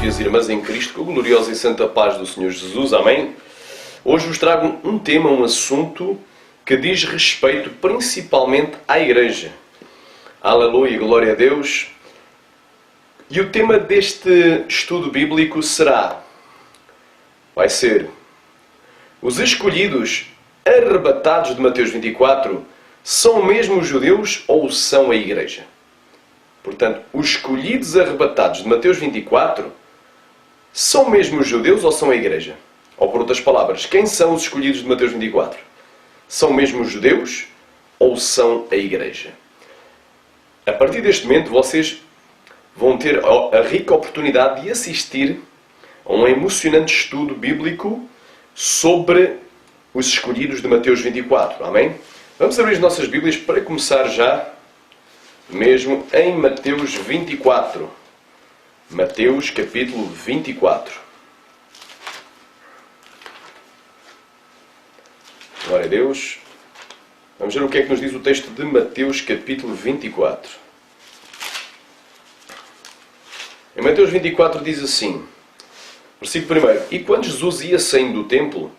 e as irmãs em Cristo, com a gloriosa e santa paz do Senhor Jesus, amém? Hoje vos trago um tema, um assunto que diz respeito principalmente à Igreja. Aleluia, glória a Deus. E o tema deste estudo bíblico vai ser os escolhidos arrebatados de Mateus 24 são mesmo os judeus ou são a Igreja? Portanto, os escolhidos arrebatados de Mateus 24 são mesmo os judeus ou são a Igreja? Ou por outras palavras, quem são os escolhidos de Mateus 24? São mesmo os judeus ou são a Igreja? A partir deste momento, vocês vão ter a rica oportunidade de assistir a um emocionante estudo bíblico sobre os escolhidos de Mateus 24. Amém? Vamos abrir as nossas Bíblias para começar já mesmo em Mateus 24. Mateus capítulo 24. Glória a Deus. Vamos ver o que é que nos diz o texto de Mateus capítulo 24. Em Mateus 24 diz assim, versículo 1. E quando Jesus ia saindo do templo,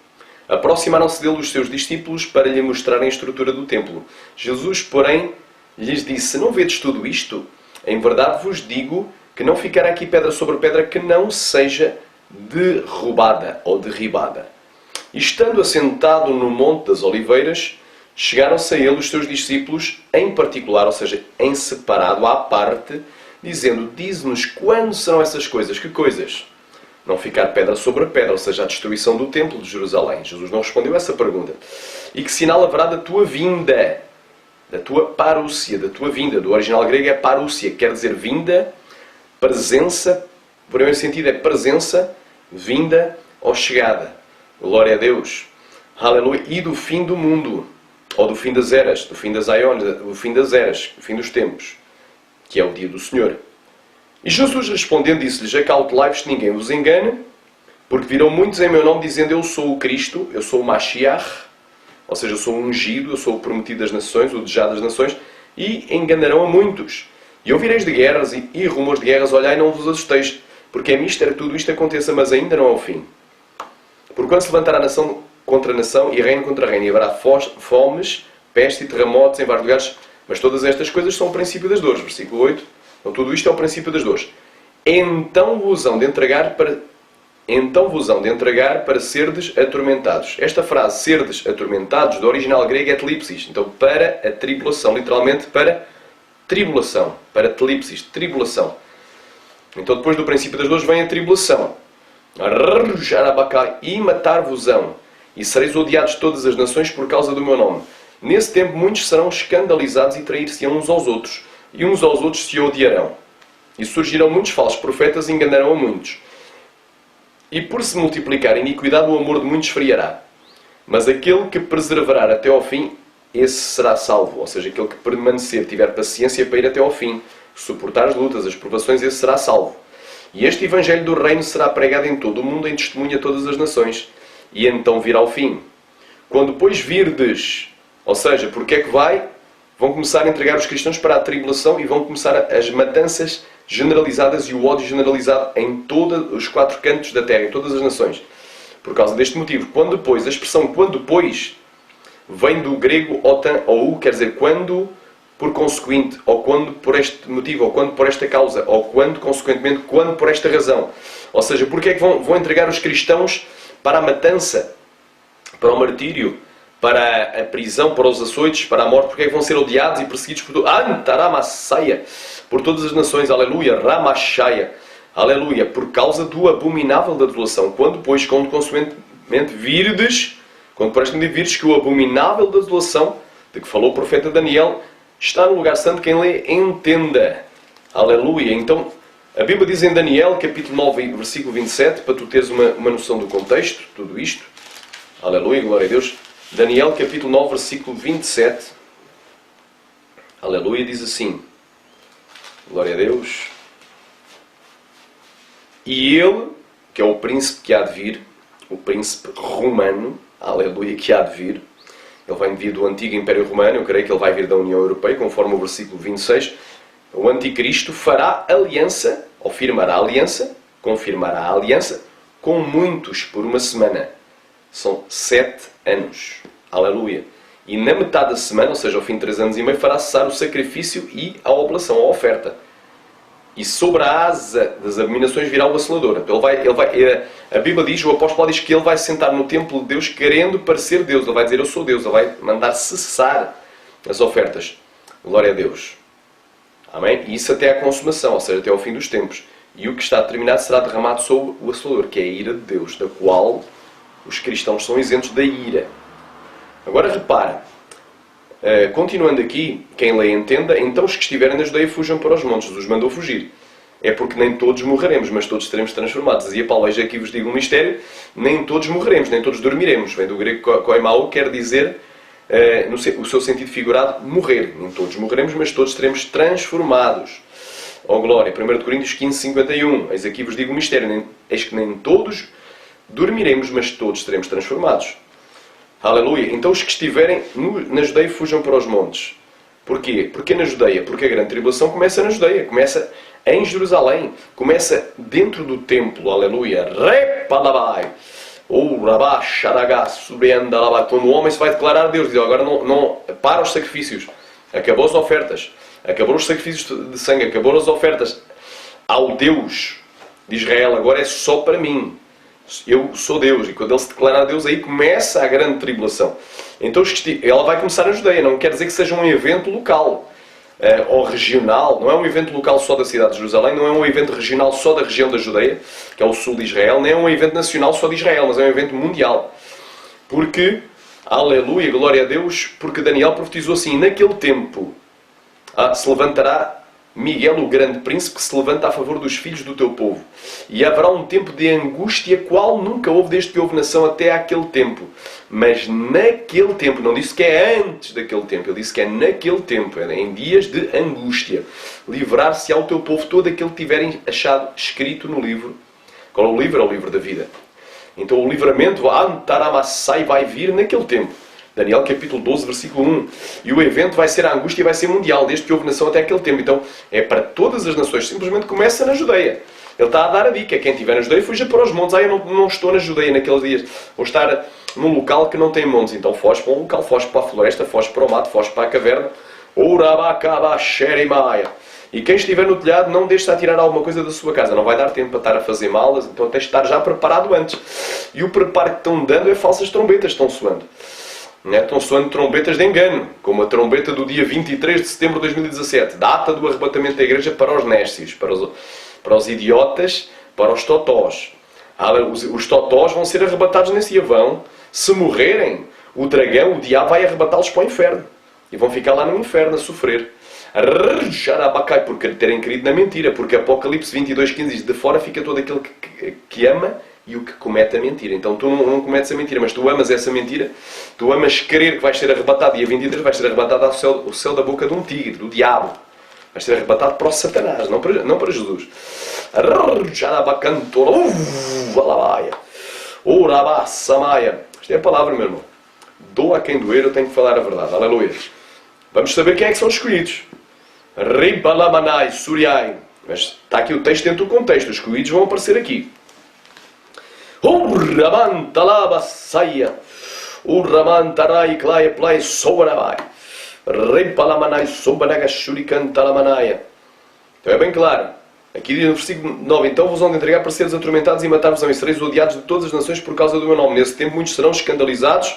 aproximaram-se dele os seus discípulos para lhe mostrarem a estrutura do templo. Jesus, porém, lhes disse, não vedes tudo isto? Em verdade vos digo que não ficará aqui pedra sobre pedra que não seja derrubada ou derribada. E estando assentado no Monte das Oliveiras, chegaram-se a ele os seus discípulos, em particular, ou seja, em separado, à parte, dizendo, dize-nos quando serão essas coisas? Que coisas? Não ficar pedra sobre pedra, ou seja, a destruição do templo de Jerusalém. Jesus não respondeu essa pergunta. E que sinal haverá da tua vinda? Da tua parúcia, da tua vinda. Do original grego é parúcia, quer dizer vinda, presença. O primeiro sentido é presença, vinda ou chegada. Glória a Deus. Aleluia. E do fim do mundo, ou do fim das eras, do fim das aiones, do fim das eras, do fim dos tempos, que é o dia do Senhor. E Jesus respondendo disse-lhes, acautelai-vos que ninguém vos engane, porque virão muitos em meu nome dizendo, eu sou o Cristo, eu sou o Mashiach, ou seja, eu sou o ungido, eu sou o prometido das nações, o desejado das nações, e enganarão a muitos. E ouvireis de guerras e rumores de guerras, olhai, não vos assusteis, porque é mistério tudo isto aconteça, mas ainda não é o fim. Porque quando se levantará nação contra nação e reino contra reino, e haverá fomes, peste e terremotos em vários lugares, mas todas estas coisas são o princípio das dores. Versículo 8. Então tudo isto é o princípio das dores. Então vos hão de entregar para serdes atormentados. Esta frase, serdes atormentados, do original grego é telipsis. Então, para a tribulação. Literalmente, para tribulação. Para telipsis, tribulação. Então, depois do princípio das dores, vem a tribulação. E matar-vos-ão. E sereis odiados de todas as nações por causa do meu nome. Nesse tempo, muitos serão escandalizados e trair-se-ão uns aos outros. E uns aos outros se odiarão. E surgirão muitos falsos profetas e enganarão a muitos. E por se multiplicar a iniquidade, o amor de muitos esfriará. Mas aquele que perseverar até ao fim, esse será salvo. Ou seja, aquele que permanecer, tiver paciência para ir até ao fim, suportar as lutas, as provações, esse será salvo. E este Evangelho do Reino será pregado em todo o mundo, em testemunho a todas as nações. E então virá o fim. Quando, pois, virdes, ou seja, porque é que vão começar a entregar os cristãos para a tribulação e vão começar as matanças generalizadas e o ódio generalizado em todos os quatro cantos da terra, em todas as nações. Por causa deste motivo. Quando depois, a expressão quando depois, vem do grego otan, ou quer dizer quando por consequente, ou quando por este motivo, ou quando por esta causa, ou quando, consequentemente, quando por esta razão. Ou seja, porque é que vão entregar os cristãos para a matança, para o martírio, para a prisão, para os açoites, para a morte, porque é que vão ser odiados e perseguidos por por todas as nações, aleluia, Ramachaya, aleluia, por causa do abominável da desolação. Quando, pois, consequentemente virdes, quando por este motivo virdes que o abominável da desolação, de que falou o profeta Daniel, está no lugar santo, quem lê, entenda, aleluia. Então, a Bíblia diz em Daniel, capítulo 9, versículo 27, para tu teres uma noção do contexto, tudo isto, aleluia, glória a Deus. Daniel, capítulo 9, versículo 27. Aleluia, diz assim. Glória a Deus. E ele, que é o príncipe que há de vir, o príncipe romano, aleluia, que há de vir. Ele vem vir do antigo Império Romano, eu creio que ele vai vir da União Europeia, conforme o versículo 26. O anticristo fará aliança, ou firmará aliança, confirmará a aliança com muitos por uma semana. São 7 anos. Aleluia. E na metade da semana, ou seja, ao fim de 3 anos e meio, fará cessar o sacrifício e a oblação, a oferta. E sobre a asa das abominações virá o vacilador. A Bíblia diz, o apóstolo diz que ele vai sentar no templo de Deus querendo parecer Deus. Ele vai dizer, eu sou Deus. Ele vai mandar cessar as ofertas. Glória a Deus. Amém? E isso até à consumação, ou seja, até ao fim dos tempos. E o que está determinado será derramado sobre o vacilador, que é a ira de Deus, da qual os cristãos são isentos da ira. Agora repara, continuando aqui, quem lê entenda, então os que estiverem na Judeia fujam para os montes, os mandou fugir. É porque nem todos morreremos, mas todos seremos transformados. Dizia Paulo, hoje aqui vos digo um mistério, nem todos morreremos, nem todos dormiremos. Vem do grego koimao, quer dizer, o seu sentido figurado, morrer. Nem todos morreremos, mas todos seremos transformados. Oh glória, 1 Coríntios 15, 51. Eis aqui vos digo um mistério, eis que nem todos dormiremos, mas todos seremos transformados. Aleluia. Então os que estiverem na Judeia fujam para os montes. Porquê? Porque na Judeia? Porque a grande tribulação começa na Judeia. Começa em Jerusalém. Começa dentro do templo. Aleluia. Repalabai. Ou rabá, xaragá, surpreendalabai. Quando o homem se vai declarar a Deus, diz, agora não para os sacrifícios. Acabou as ofertas. Acabou os sacrifícios de sangue. Acabou as ofertas. Ao Deus de Israel agora é só para mim. Eu sou Deus. E quando ele se declara a Deus, aí começa a grande tribulação. Então ela vai começar na Judeia. Não quer dizer que seja um evento local ou regional. Não é um evento local só da cidade de Jerusalém. Não é um evento regional só da região da Judeia, que é o sul de Israel. Nem é um evento nacional só de Israel, mas é um evento mundial. Porque, aleluia, glória a Deus, porque Daniel profetizou assim, naquele tempo se levantará Miguel, o grande príncipe, que se levanta a favor dos filhos do teu povo. E haverá um tempo de angústia, qual nunca houve desde que houve nação até aquele tempo. Mas naquele tempo, não disse que é antes daquele tempo, ele disse que é naquele tempo, é em dias de angústia. Livrar-se ao teu povo todo aquele que tiverem achado escrito no livro. Qual é o livro? É o livro da vida. Então o livramento, Antaramassai, vai vir naquele tempo. Daniel capítulo 12, versículo 1. E o evento vai ser a angústia e vai ser mundial, desde que houve nação até aquele tempo. Então, é para todas as nações. Simplesmente começa na Judeia. Ele está a dar a dica. Quem estiver na Judeia, fuja para os montes. Eu não estou na Judeia naqueles dias. Vou estar num local que não tem montes. Então, foge para um local. Foge para a floresta, foge para o mato, foge para a caverna. E quem estiver no telhado, não deixe de tirar alguma coisa da sua casa. Não vai dar tempo para estar a fazer malas. Então, tens de estar já preparado antes. E o preparo que estão dando é falsas trombetas. Estão soando. Estão soando trombetas de engano, como a trombeta do dia 23 de setembro de 2017, data do arrebatamento da igreja para os néscios, para os idiotas, para os totós. Os totós vão ser arrebatados nesse dia. Se morrerem, o dragão, o diabo, vai arrebatá-los para o inferno. E vão ficar lá no inferno a sofrer. Porque terem querido na mentira. Porque Apocalipse 22:15 diz, de fora fica todo aquele que ama e o que comete a mentira. Então tu não cometes a mentira, mas tu amas essa mentira. Tu amas crer que vais ser arrebatado. Dia 23 vais ser arrebatado ao céu da boca de um tigre, do diabo. Vais ser arrebatado para o Satanás, não para Jesus. Isto é a palavra, meu irmão. Doa a quem doer, eu tenho que falar a verdade. Aleluia. Vamos saber quem é que são os escolhidos. Ribalamanai, Suriai. Mas está aqui o texto dentro do contexto. Os escolhidos vão aparecer aqui. Uramantalabassaia. Uramantarai claia plai sobrabai. Ribalamanai sobanagashuricantalamanaya. Então é bem claro. Aqui diz no versículo 9, então vos vão entregar para seres atormentados e matar-vos-ão e sereis odiados de todas as nações por causa do meu nome. Nesse tempo muitos serão escandalizados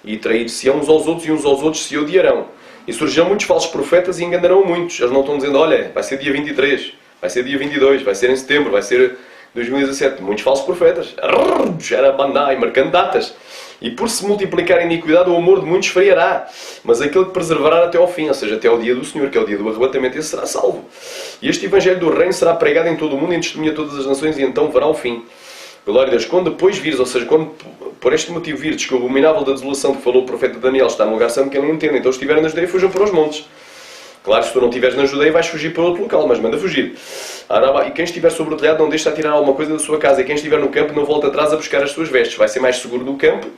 e trair-se-ão uns aos outros e uns aos outros se odiarão. E surgirão muitos falsos profetas e enganarão muitos. Eles não estão dizendo, olha, vai ser dia 23, vai ser dia 22, vai ser em setembro, vai ser 2017. Muitos falsos profetas. Marcando datas. E por se multiplicar a iniquidade, o amor de muitos falhará. Mas aquele que perseverar até ao fim, ou seja, até ao dia do Senhor, que é o dia do arrebatamento, esse será salvo. E este Evangelho do Reino será pregado em todo o mundo, em testemunha a todas as nações, e então verá o fim. Glória a Deus. Quando depois vires, ou seja, quando por este motivo vires que o abominável da desolação que falou o profeta Daniel está no lugar santo, que ele não entende. Então se estiverem na Judeia, fujam para os montes. Claro, se tu não estiveres na Judeia, vais fugir para outro local, mas manda fugir. E quem estiver sobre o telhado, não deixe de tirar alguma coisa da sua casa. E quem estiver no campo, não volte atrás a buscar as suas vestes. Vai ser mais seguro no campo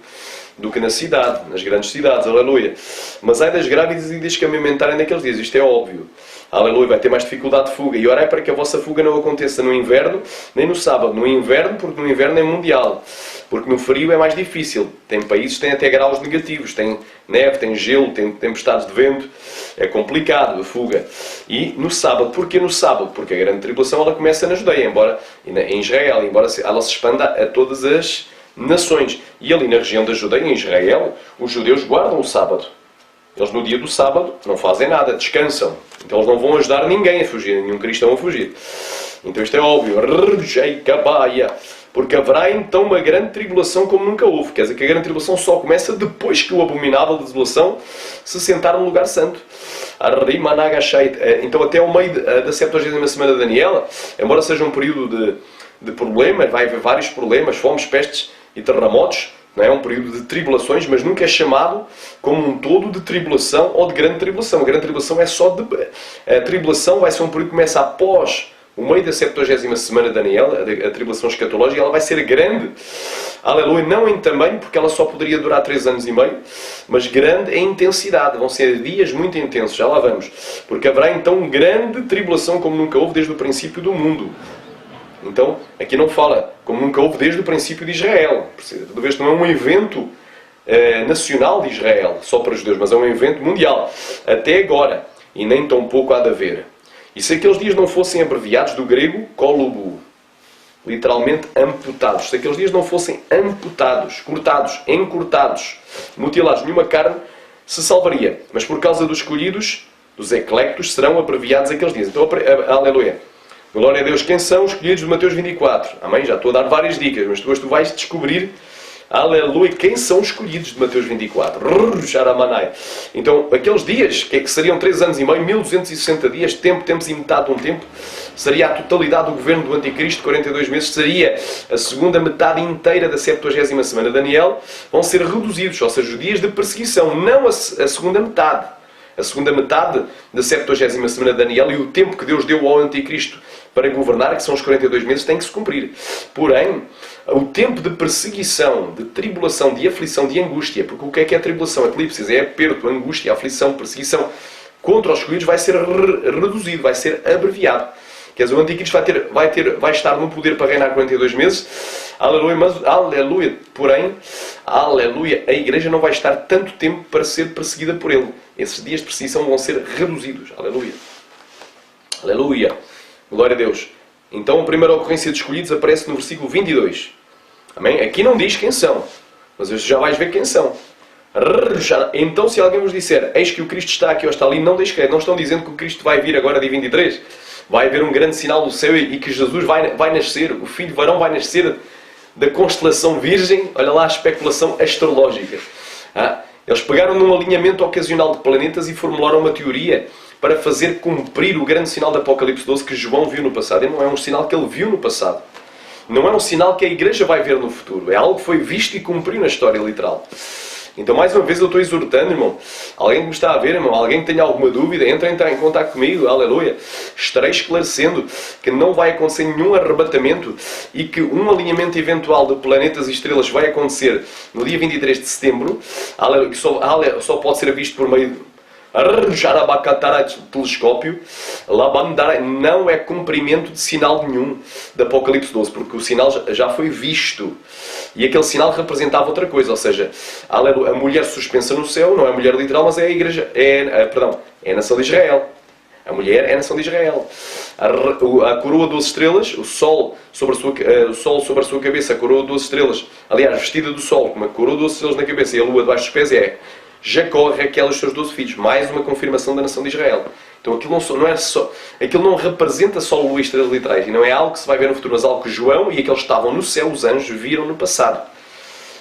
do que na cidade, nas grandes cidades, aleluia. Mas ai das grávidas e das que amamentarem naqueles dias, isto é óbvio. Aleluia, vai ter mais dificuldade de fuga. E orai para que a vossa fuga não aconteça no inverno, nem no sábado. No inverno, porque no inverno é mundial. Porque no frio é mais difícil. Tem países que têm até graus negativos. Tem neve, tem gelo, tem tempestades de vento. É complicado a fuga. E no sábado. Porquê no sábado? Porque a grande tribulação ela começa na Judeia, em Israel, embora ela se expanda a todas as nações. E ali na região da Judeia, em Israel, os judeus guardam o sábado. Eles no dia do sábado não fazem nada, descansam. Então eles não vão ajudar ninguém a fugir, nenhum cristão a fugir. Então isto é óbvio. Porque haverá então uma grande tribulação como nunca houve. Quer dizer que a grande tribulação só começa depois que o abominável de desolação se sentar no lugar santo. Então até ao meio da 70ª semana de Daniel, embora seja um período de problemas, vai haver vários problemas, fomes, pestes e terremotos, não é um período de tribulações, mas nunca é chamado como um todo de tribulação ou de grande tribulação. A grande tribulação é só de... A tribulação vai ser um período que começa após o meio da 70ª semana de Daniel, a tribulação escatológica, ela vai ser grande. Aleluia, não em tamanho, porque ela só poderia durar 3 anos e meio, mas grande em intensidade. Vão ser dias muito intensos, já lá vamos. Porque haverá então grande tribulação como nunca houve desde o princípio do mundo. Então, aqui não fala como nunca houve desde o princípio de Israel. Toda vez que não é um evento nacional de Israel, só para os judeus, mas é um evento mundial. Até agora. E nem tão pouco há de haver. E se aqueles dias não fossem abreviados, do grego, kolubu, literalmente amputados. Se aqueles dias não fossem amputados, cortados, encurtados, mutilados, nenhuma carne se salvaria. Mas por causa dos escolhidos, dos eclectos, serão abreviados aqueles dias. Então, aleluia. Glória a Deus. Quem são os escolhidos de Mateus 24? Amém? Já estou a dar várias dicas, mas depois tu vais descobrir, aleluia, quem são os escolhidos de Mateus 24. Então, aqueles dias, que seriam 3 anos e meio, 1260 dias, tempos e metade de um tempo, seria a totalidade do governo do Anticristo, 42 meses, seria a segunda metade inteira da 70ª semana de Daniel, vão ser reduzidos, ou seja, os dias de perseguição, não a segunda metade. A segunda metade da 70ª semana de Daniel e o tempo que Deus deu ao Anticristo para governar, que são os 42 meses, tem que se cumprir. Porém, o tempo de perseguição, de tribulação, de aflição, de angústia, porque o que é a tribulação? Eclipses é aperto, angústia, aflição, perseguição contra os escolhidos vai ser reduzido, vai ser abreviado. Quer dizer, o Anticristo vai estar no poder para reinar 42 meses. Aleluia, mas, aleluia, porém, aleluia, a igreja não vai estar tanto tempo para ser perseguida por ele. Esses dias de perseguição vão ser reduzidos. Aleluia. Aleluia. Glória a Deus. Então, a primeira ocorrência de escolhidos aparece no versículo 22. Amém? Aqui não diz quem são, mas já vais ver quem são. Então, se alguém vos disser, eis que o Cristo está aqui ou está ali, não deixe crer. Não estão dizendo que o Cristo vai vir agora dia 23. Vai haver um grande sinal do céu e que Jesus vai nascer. O filho varão vai nascer da constelação virgem. Olha lá a especulação astrológica. Eles pegaram num alinhamento ocasional de planetas e formularam uma teoria para fazer cumprir o grande sinal de Apocalipse 12 que João viu no passado. E não é um sinal que ele viu no passado. Não é um sinal que a igreja vai ver no futuro. É algo que foi visto e cumprido na história literal. Então, mais uma vez, eu estou exortando, irmão. Alguém que me está a ver, irmão, alguém que tenha alguma dúvida, entra em contato comigo, aleluia. Estarei esclarecendo que não vai acontecer nenhum arrebatamento e que um alinhamento eventual de planetas e estrelas vai acontecer no dia 23 de setembro, aleluia, que só pode ser visto por meio telescópio. Não é cumprimento de sinal nenhum de Apocalipse 12, porque o sinal já foi visto. E aquele sinal representava outra coisa, ou seja, a mulher suspensa no céu, não é a mulher literal, mas é a igreja, é a nação de Israel. A mulher é a nação de Israel. A coroa 12 estrelas, o sol sobre a sua cabeça, a coroa 12 estrelas, aliás, vestida do sol, com uma coroa 12 estrelas na cabeça e a lua debaixo dos pés, é Jacó, Raquel e os seus 12 filhos. Mais uma confirmação da nação de Israel. Então aquilo não representa só lua e estrelas literais, e não é algo que se vai ver no futuro, mas algo que João e aqueles que estavam no céu, os anjos, viram no passado.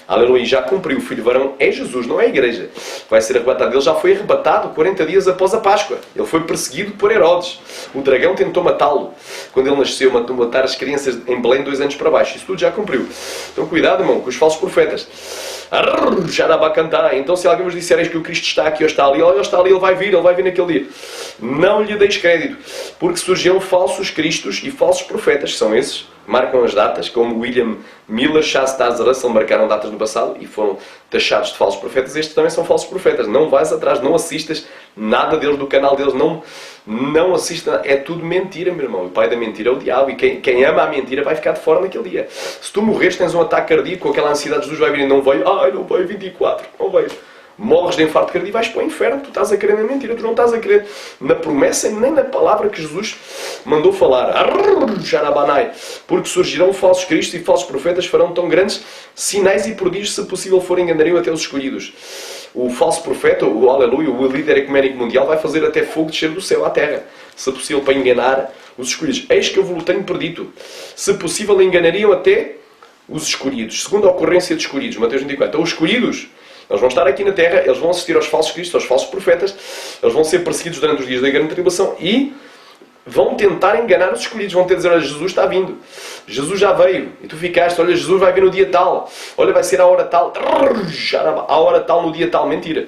Aleluia, já cumpriu. O filho varão é Jesus, não é a igreja. Vai ser arrebatado. Ele já foi arrebatado 40 dias após a Páscoa. Ele foi perseguido por Herodes. O dragão tentou matá-lo. Quando ele nasceu, matou matar as crianças em Belém 2 anos para baixo. Isso tudo já cumpriu. Então cuidado, irmão, com os falsos profetas. Então se alguém vos dissereis que o Cristo está aqui ou está ali, ele está ali, ele vai vir naquele dia. Não lhe deis crédito, porque surgiram falsos cristos e falsos profetas, são esses marcam as datas, como William Miller, Shasta Russell marcaram datas no passado e foram taxados de falsos profetas. Estes também são falsos profetas. Não vais atrás, não assistas nada deles, do canal deles, não assista. É tudo mentira, meu irmão. O pai da mentira é o diabo e quem ama a mentira vai ficar de fora naquele dia. Se tu morres, tens um ataque cardíaco com aquela ansiedade, Jesus vai vir e não veio, não veio 24, não veio. Morres de infarto cardíaco e vais para o inferno. Tu estás a crer na mentira, tu não estás a crer na promessa nem na palavra que Jesus mandou falar. Porque surgirão falsos cristos e falsos profetas, farão tão grandes sinais e prodígios, se possível for, enganariam até os escolhidos. O falso profeta, o aleluia, o líder ecuménico mundial, vai fazer até fogo descer do céu à terra, se possível, para enganar os escolhidos. Eis que eu vos tenho predito. Se possível, enganariam até os escolhidos. Segundo a ocorrência de escolhidos, Mateus 24. Então, os escolhidos, eles vão estar aqui na terra, eles vão assistir aos falsos cristos, aos falsos profetas, eles vão ser perseguidos durante os dias da grande tribulação e vão tentar enganar os escolhidos, vão ter de dizer, olha, Jesus está vindo, Jesus já veio, e tu ficaste, olha, Jesus vai vir no dia tal, olha, vai ser a hora tal, a hora tal no dia tal. Mentira.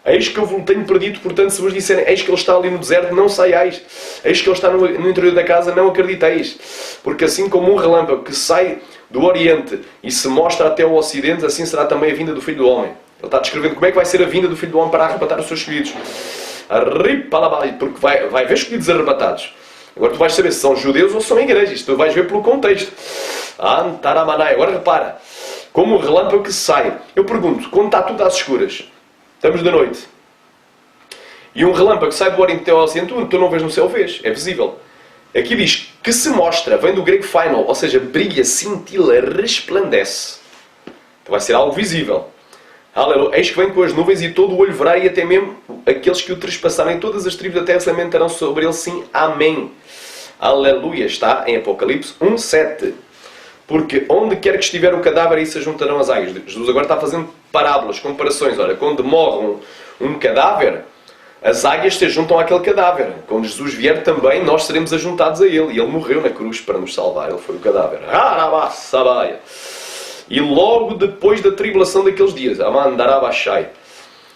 Eis que eu vos tenho predito, portanto, se vos disserem, eis que ele está ali no deserto, não saiais. Eis que ele está no interior da casa, não acrediteis. Porque assim como um relâmpago que sai do Oriente e se mostra até o Ocidente, assim será também a vinda do Filho do Homem. Ele está descrevendo como é que vai ser a vinda do Filho do Homem para arrebatar os seus escolhidos. Porque vai haver escolhidos arrebatados. Agora tu vais saber se são judeus ou se são igrejas. Tu vais ver pelo contexto. Agora repara. Como um relâmpago que sai. Eu pergunto, quando está tudo às escuras, estamos de noite, e um relâmpago sai do Oriente até ao Ocidente, tu não vês no céu, vês. É visível. Aqui diz que se mostra, vem do grego final, ou seja, brilha, cintila, resplandece. Então vai ser algo visível. Aleluia. Eis que vem com as nuvens e todo o olho verá, e até mesmo aqueles que o trespassarem, todas as tribos da terra se lamentarão sobre ele, sim. Amém. Aleluia. Está em Apocalipse 1:7. Porque onde quer que estiver o cadáver, aí se juntarão as águias. Jesus agora está fazendo parábolas, comparações. Olha, quando morre um cadáver, as águias se juntam àquele cadáver. Quando Jesus vier também, nós seremos ajuntados a ele. E ele morreu na cruz para nos salvar. Ele foi o cadáver. E logo depois da tribulação daqueles dias, Amandarabashai.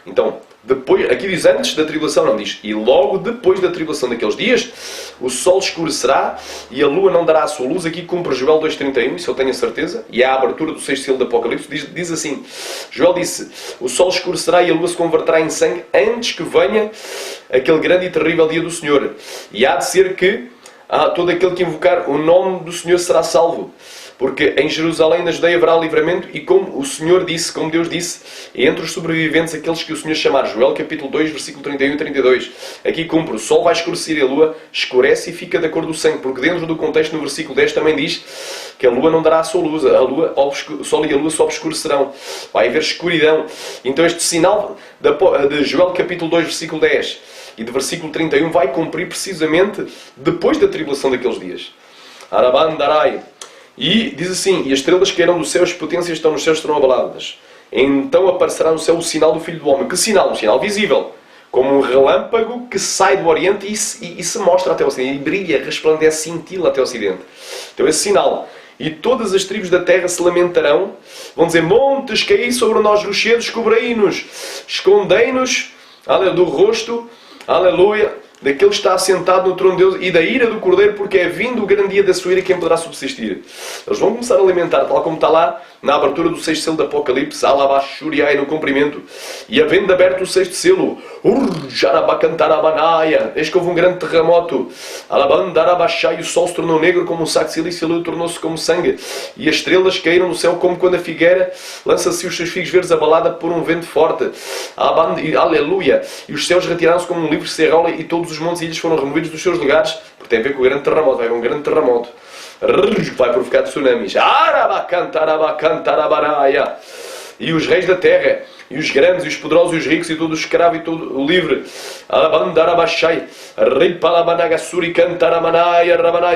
Então, depois, aqui diz antes da tribulação, não diz. E logo depois da tribulação daqueles dias, o sol escurecerá e a lua não dará a sua luz. Aqui cumpre Joel 2:31, isso eu tenho a certeza. E é a abertura do 6º selo do Apocalipse. Diz assim, Joel disse, o sol escurecerá e a lua se converterá em sangue antes que venha aquele grande e terrível dia do Senhor. E há de ser que todo aquele que invocar o nome do Senhor será salvo. Porque em Jerusalém, na Judeia, haverá livramento, e como o Senhor disse, como Deus disse, entre os sobreviventes, aqueles que o Senhor chamar. Joel capítulo 2, versículo 31 e 32. Aqui cumpre, o sol vai escurecer e a lua escurece e fica da cor do sangue. Porque dentro do contexto, no versículo 10, também diz que a lua não dará a sua luz. O sol e a lua só obscurecerão. Vai haver escuridão. Então este sinal de Joel capítulo 2, versículo 10 e de versículo 31 vai cumprir precisamente depois da tribulação daqueles dias. Arabandarai. E diz assim, e as estrelas cairão do céu, as potências estão nos céus, estarão abaladas. Então aparecerá no céu o sinal do Filho do Homem. Que sinal? Um sinal visível. Como um relâmpago que sai do Oriente e se mostra até o Ocidente. E brilha, resplandece, cintila até o Ocidente. Então esse sinal. E todas as tribos da terra se lamentarão. Vão dizer, montes, caí sobre nós, rochedos, cobrei-nos. Escondei-nos, do rosto, aleluia, daquele que está assentado no trono de Deus e da ira do Cordeiro, porque é vindo o grande dia da sua ira, quem poderá subsistir. Eles vão começar a alimentar, tal como está lá na abertura do 6º selo do Apocalipse, Alabashuriai, no comprimento, e havendo aberto o 6º selo, Jarabacantarabanaya, eis que houve um grande terremoto, Alabandarabashai, o sol se tornou negro como um saco de silício, a lua tornou-se como sangue, e as estrelas caíram no céu como quando a figueira lança-se os seus figos verdes abalada por um vento forte. Aleluia! E os céus retiraram-se como um livro que se enrola, e todos os montes e ilhas foram removidos dos seus lugares, porque tem a ver com o grande terremoto. Vai haver um grande terremoto que vai provocar tsunamis. E os reis da terra, e os grandes, e os poderosos, e os ricos, e todo o escravo, e todo o livre,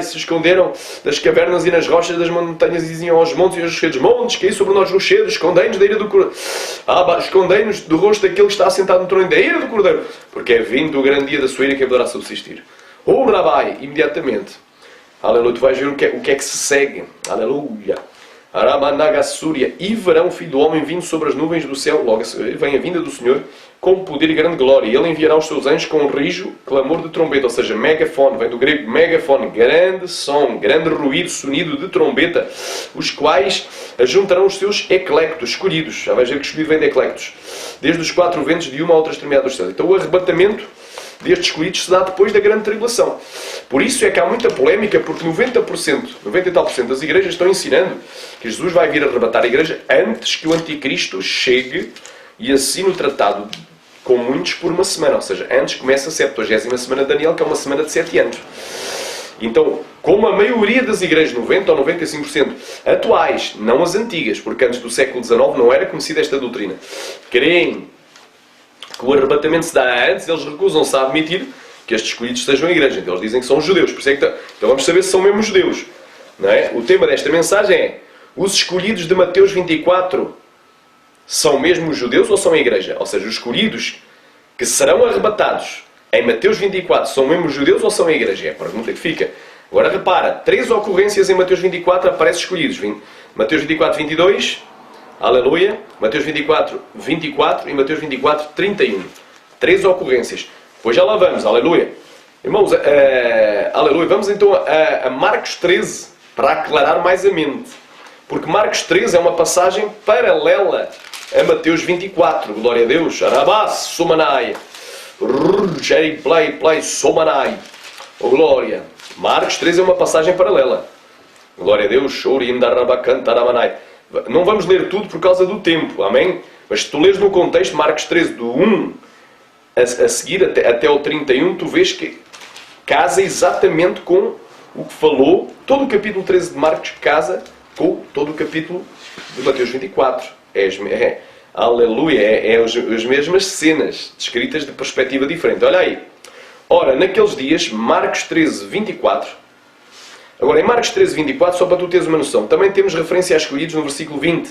se esconderam das cavernas e nas rochas das montanhas, e diziam aos montes e aos rochedos, montes, caí sobre nós rochedos, escondei-nos da ira do Cordeiro, escondei-nos do rosto daquele que está assentado no trono da ira do Cordeiro, porque é vindo o grande dia da sua ira, quem poderá subsistir. Rabai, imediatamente, aleluia, tu vais ver o que é que se segue, aleluia. Aramanagasúria, e verão o Filho do Homem vindo sobre as nuvens do céu, logo vem a vinda do Senhor, com poder e grande glória. E Ele enviará os seus anjos com um rijo, clamor de trombeta, ou seja, megafone, vem do grego megafone, grande som, grande ruído, sonido de trombeta, os quais ajuntarão os seus eclectos, escolhidos. Já vais ver que escolhido vem de eclectos, desde os quatro ventos de uma a outra extremidade dos céus. Então o arrebatamento destes escolhidos se dá depois da grande tribulação. Por isso é que há muita polémica, porque 90% e tal por cento das igrejas estão ensinando que Jesus vai vir arrebatar a igreja antes que o anticristo chegue e assine o tratado com muitos por uma semana. Ou seja, antes começa a 70ª semana de Daniel, que é uma semana de 7 anos. Então, como a maioria das igrejas, 90% ou 95% atuais, não as antigas, porque antes do século XIX não era conhecida esta doutrina, creem que o arrebatamento se dá antes, eles recusam-se a admitir que estes escolhidos sejam a igreja. Então, eles dizem que são judeus. Por isso é que então vamos saber se são mesmo judeus. Não é? O tema desta mensagem é: os escolhidos de Mateus 24 são mesmo os judeus ou são a igreja? Ou seja, os escolhidos que serão arrebatados em Mateus 24 são mesmo os judeus ou são a igreja? É a pergunta que fica. Agora repara, 3 ocorrências em Mateus 24 aparecem escolhidos. Mateus 24, 22... Aleluia. Mateus 24, 24 e Mateus 24, 31. 3 ocorrências. Pois já lá vamos. Aleluia. Irmãos, aleluia. Vamos então a Marcos 13 para aclarar mais a mente. Porque Marcos 13 é uma passagem paralela a Mateus 24. Glória a Deus. Arabás, somanai. Play, somanai. Oh, glória. Marcos 13 é uma passagem paralela. Glória a Deus. Shourindarabacantaramanai. Não vamos ler tudo por causa do tempo, amém? Mas se tu lês no contexto, Marcos 13, do 1 a seguir até o 31, tu vês que casa exatamente com o que falou. Todo o capítulo 13 de Marcos casa com todo o capítulo de Mateus 24. Aleluia, é as mesmas cenas, descritas de perspectiva diferente. Olha aí. Ora, naqueles dias, Marcos 13, 24... Agora, em Marcos 13, 24, só para tu teres uma noção, também temos referência a escolhidos no versículo 20.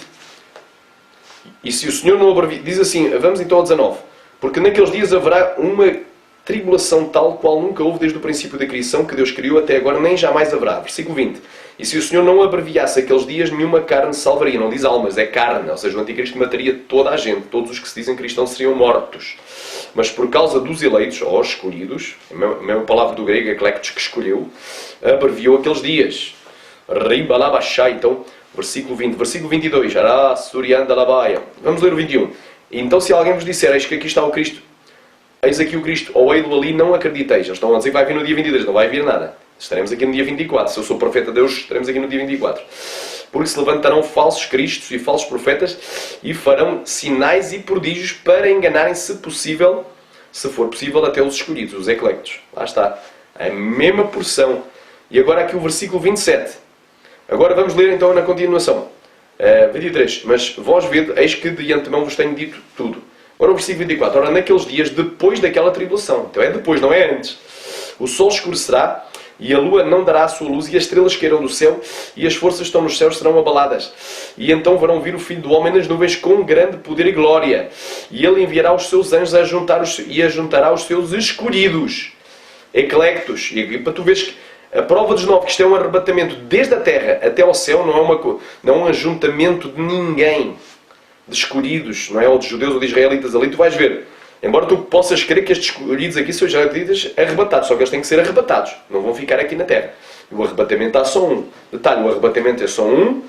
E se o Senhor não abrevia... Diz assim, vamos então ao 19. Porque naqueles dias haverá uma tribulação tal qual nunca houve desde o princípio da criação, que Deus criou até agora, nem jamais haverá. Versículo 20. E se o Senhor não abreviasse aqueles dias, nenhuma carne salvaria. Não diz almas, é carne. Ou seja, o anticristo mataria toda a gente. Todos os que se dizem cristãos seriam mortos. Mas por causa dos eleitos, ou escolhidos, a mesma palavra do grego, eclectos, que escolheu, abreviou aqueles dias. Ribalabachá, então, versículo 20. Versículo 22. Vamos ler o 21. Então, se alguém vos disser, eis que aqui está o Cristo, eis aqui o Cristo, ou ei-lo ali, não acrediteis. Eles estão a dizer que vai vir no dia 23, não vai vir nada. Estaremos aqui no dia 24. Se eu sou profeta de Deus, estaremos aqui no dia 24. Porque se levantarão falsos cristos e falsos profetas e farão sinais e prodígios para enganarem, se for possível, até os escolhidos, os eclectos. Lá está. A mesma porção. E agora aqui o versículo 27. Agora vamos ler então na continuação. 23. Mas vós vede, eis que de antemão vos tenho dito tudo. Agora o versículo 24. Ora, naqueles dias, depois daquela tribulação. Então é depois, não é antes. O sol escurecerá e a lua não dará a sua luz, e as estrelas cairão do céu, e as forças que estão nos céus serão abaladas. E então verão vir o Filho do Homem nas nuvens com grande poder e glória. E ele enviará os seus anjos e ajuntará os seus escolhidos, eclectos. E para tu veres que a prova dos 9, que isto é um arrebatamento desde a terra até ao céu, não é um ajuntamento de ninguém, de escolhidos, não é? Ou de judeus ou de israelitas ali, tu vais ver. Embora tu possas crer que estes escolhidos aqui são israelitas arrebatados, só que eles têm que ser arrebatados, não vão ficar aqui na terra. E o arrebatamento há só um. Detalhe, o arrebatamento é só um.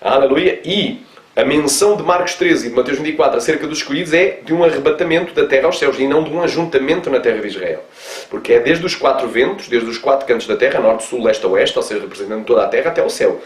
Aleluia. E a menção de Marcos 13 e de Mateus 24 acerca dos escolhidos é de um arrebatamento da terra aos céus e não de um ajuntamento na terra de Israel. Porque é desde os 4 ventos, desde os 4 cantos da terra, norte, sul, leste a oeste, ou seja, representando toda a terra até ao céu.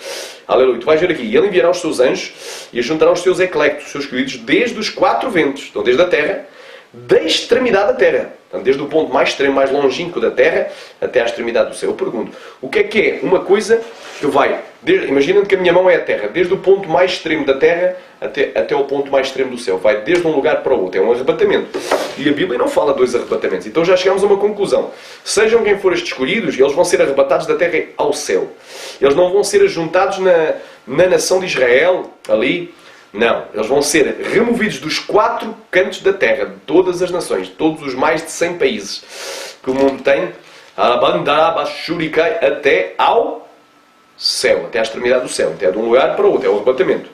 Aleluia. Tu vais ver aqui, e ele enviará os seus anjos e ajuntará os seus eclectos, os seus escolhidos, desde os 4 ventos, então desde a terra, da extremidade da terra. Portanto, desde o ponto mais extremo, mais longínquo da terra, até à extremidade do céu. Eu pergunto, o que é uma coisa que vai... Imagina que a minha mão é a terra, desde o ponto mais extremo da terra até o ponto mais extremo do céu. Vai desde um lugar para o outro. É um arrebatamento. E a Bíblia não fala de 2 arrebatamentos. Então já chegamos a uma conclusão. Sejam quem for estes escolhidos, eles vão ser arrebatados da terra ao céu. Eles não vão ser ajuntados na nação de Israel, ali... Não, eles vão ser removidos dos 4 cantos da terra, de todas as nações, de todos os mais de 100 países que o mundo tem, até ao Céu, até à extremidade do céu. Então é de um lugar para o outro, é o arrebatamento.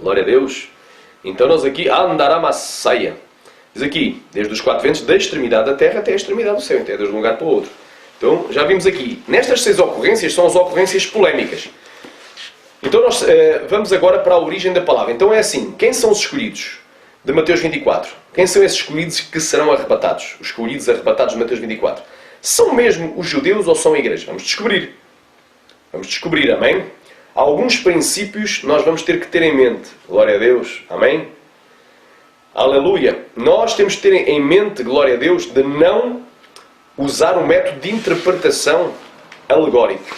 Glória a Deus. Então nós aqui, Andaramassaia. Diz aqui, desde os 4 ventos, da extremidade da terra até a extremidade do céu. Então é desde um lugar para o outro. Então já vimos aqui. Nestas 6 ocorrências são as ocorrências polémicas. Então nós vamos agora para a origem da palavra. Então é assim, quem são os escolhidos de Mateus 24? Quem são esses escolhidos que serão arrebatados? Os escolhidos arrebatados de Mateus 24. São mesmo os judeus ou são a igreja? Vamos descobrir. Vamos descobrir, amém? Alguns princípios nós vamos ter que ter em mente. Glória a Deus, amém? Aleluia! Nós temos que ter em mente, glória a Deus, de não usar o método de interpretação alegórico.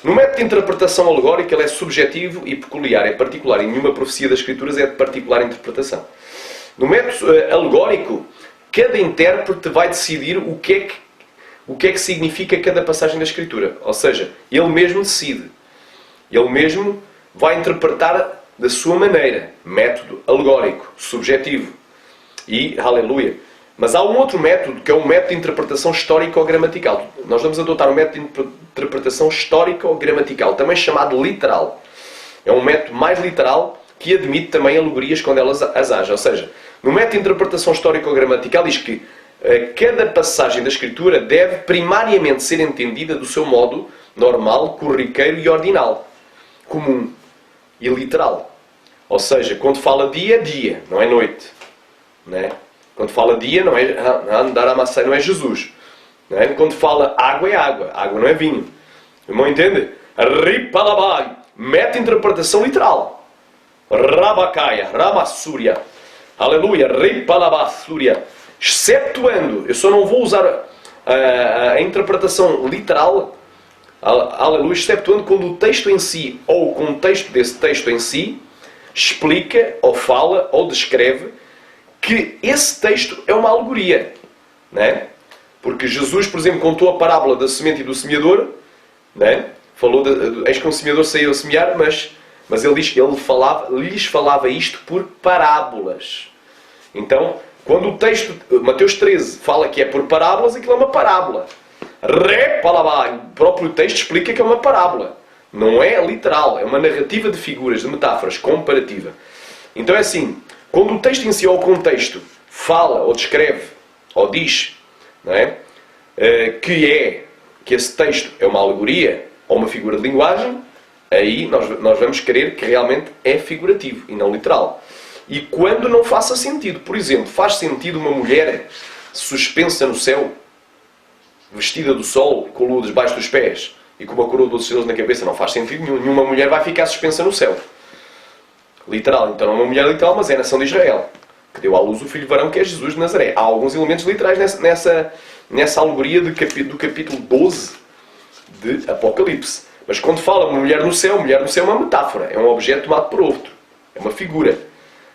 No método de interpretação alegórica ele é subjetivo e peculiar, é particular. E nenhuma profecia das Escrituras é de particular interpretação. No método alegórico, cada intérprete vai decidir o que é que significa cada passagem da Escritura. Ou seja, ele mesmo decide. Ele mesmo vai interpretar da sua maneira. Método alegórico, subjetivo. E, aleluia. Mas há um outro método, que é o método de interpretação histórico-gramatical. Nós vamos adotar o método de interpretação histórico-gramatical, também chamado literal. É um método mais literal que admite também alegorias quando elas as haja. Ou seja, no método de interpretação histórico-gramatical diz que cada passagem da Escritura deve primariamente ser entendida do seu modo normal, corriqueiro e ordinal. Comum e literal. Ou seja, quando fala dia, é dia, não é noite. Não é? Quando fala dia, não é Andaramassaia, não é Jesus. Não é? Quando fala água, é água. Água não é vinho. Irmão, entende? Ripalabai. Mete interpretação literal. Rabacaia, Ramassúria. Aleluia. Ripalabassúria. Exceptuando, eu só não vou usar a interpretação literal, aleluia, exceptuando quando o texto em si, ou o contexto desse texto em si, explica, ou fala, ou descreve que esse texto é uma alegoria. Não é? Porque Jesus, por exemplo, contou a parábola da semente e do semeador, não é? Falou eis que um semeador saiu a semear, mas ele diz que lhes falava isto por parábolas. Então, quando o texto, Mateus 13, fala que é por parábolas, aquilo é uma parábola. O próprio texto explica que é uma parábola. Não é literal, é uma narrativa de figuras, de metáforas, comparativa. Então é assim, quando o texto em si, ou o contexto, fala, ou descreve, ou diz, não é? Que esse texto é uma alegoria, ou uma figura de linguagem, aí nós vamos querer que realmente é figurativo, e não literal. E quando não faça sentido, por exemplo, faz sentido uma mulher suspensa no céu, vestida do sol, com a lua debaixo dos pés e com uma coroa de 12 estrelas na cabeça? Não faz sentido nenhum. Nenhuma mulher vai ficar suspensa no céu. Literal. Então não é uma mulher literal, mas é a nação de Israel, que deu à luz o filho varão, que é Jesus de Nazaré. Há alguns elementos literais nessa alegoria do capítulo 12 de Apocalipse. Mas quando fala mulher no céu é uma metáfora. É um objeto tomado por outro. É uma figura.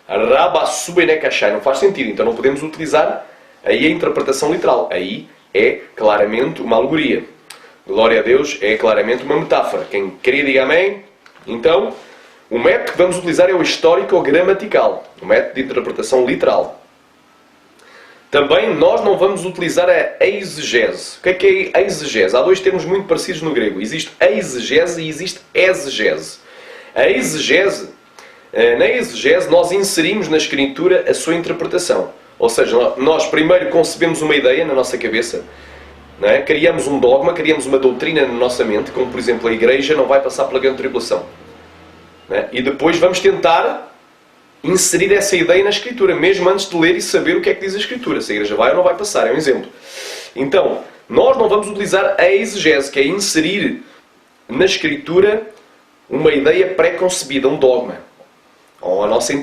Não faz sentido. Então não podemos utilizar aí a interpretação literal. Aí é claramente uma alegoria. Glória a Deus, é claramente uma metáfora. Quem queria, diga amém. Então, o método que vamos utilizar é o histórico-gramatical. O método de interpretação literal. Também nós não vamos utilizar a exegese. O que é a exegese? Há dois termos muito parecidos no grego. Existe a exegese e existe exegese. A exegese, na exegese, nós inserimos na Escritura a sua interpretação. Ou seja, nós primeiro concebemos uma ideia na nossa cabeça, não é? Criamos um dogma, criamos uma doutrina na nossa mente, como por exemplo a Igreja não vai passar pela grande tribulação. Não é? E depois vamos tentar inserir essa ideia na Escritura, mesmo antes de ler e saber o que é que diz a Escritura. Se a Igreja vai ou não vai passar, é um exemplo. Então, nós não vamos utilizar a exegese, que é inserir na Escritura uma ideia pré-concebida, um dogma. Ou a nossa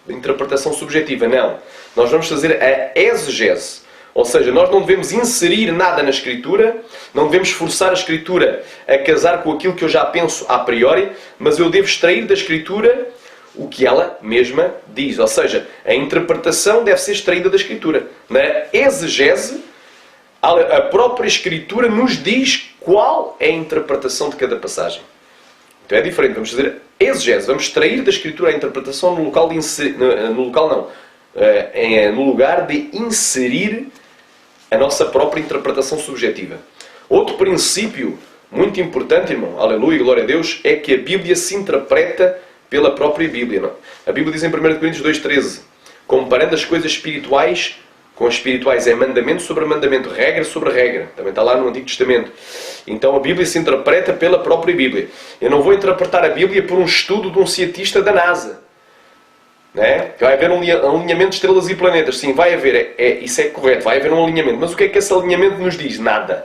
interpretação subjetiva. Não. Nós vamos fazer a exegese. Ou seja, nós não devemos inserir nada na Escritura, não devemos forçar a Escritura a casar com aquilo que eu já penso a priori, mas eu devo extrair da Escritura o que ela mesma diz. Ou seja, a interpretação deve ser extraída da Escritura. Na exegese, a própria Escritura nos diz qual é a interpretação de cada passagem. Então é diferente. Vamos fazer exegese. Vamos extrair da Escritura a interpretação no lugar de inserir a nossa própria interpretação subjetiva. Outro princípio muito importante, irmão, aleluia, glória a Deus, é que a Bíblia se interpreta pela própria Bíblia. Não? A Bíblia diz em 1 Coríntios 2,13, comparando as coisas espirituais com as espirituais, é mandamento sobre mandamento, regra sobre regra. Também está lá no Antigo Testamento. Então a Bíblia se interpreta pela própria Bíblia. Eu não vou interpretar a Bíblia por um estudo de um cientista da NASA. Né? Vai haver um alinhamento de estrelas e planetas. Sim, vai haver. Isso é correto. Vai haver um alinhamento. Mas o que é que esse alinhamento nos diz? Nada.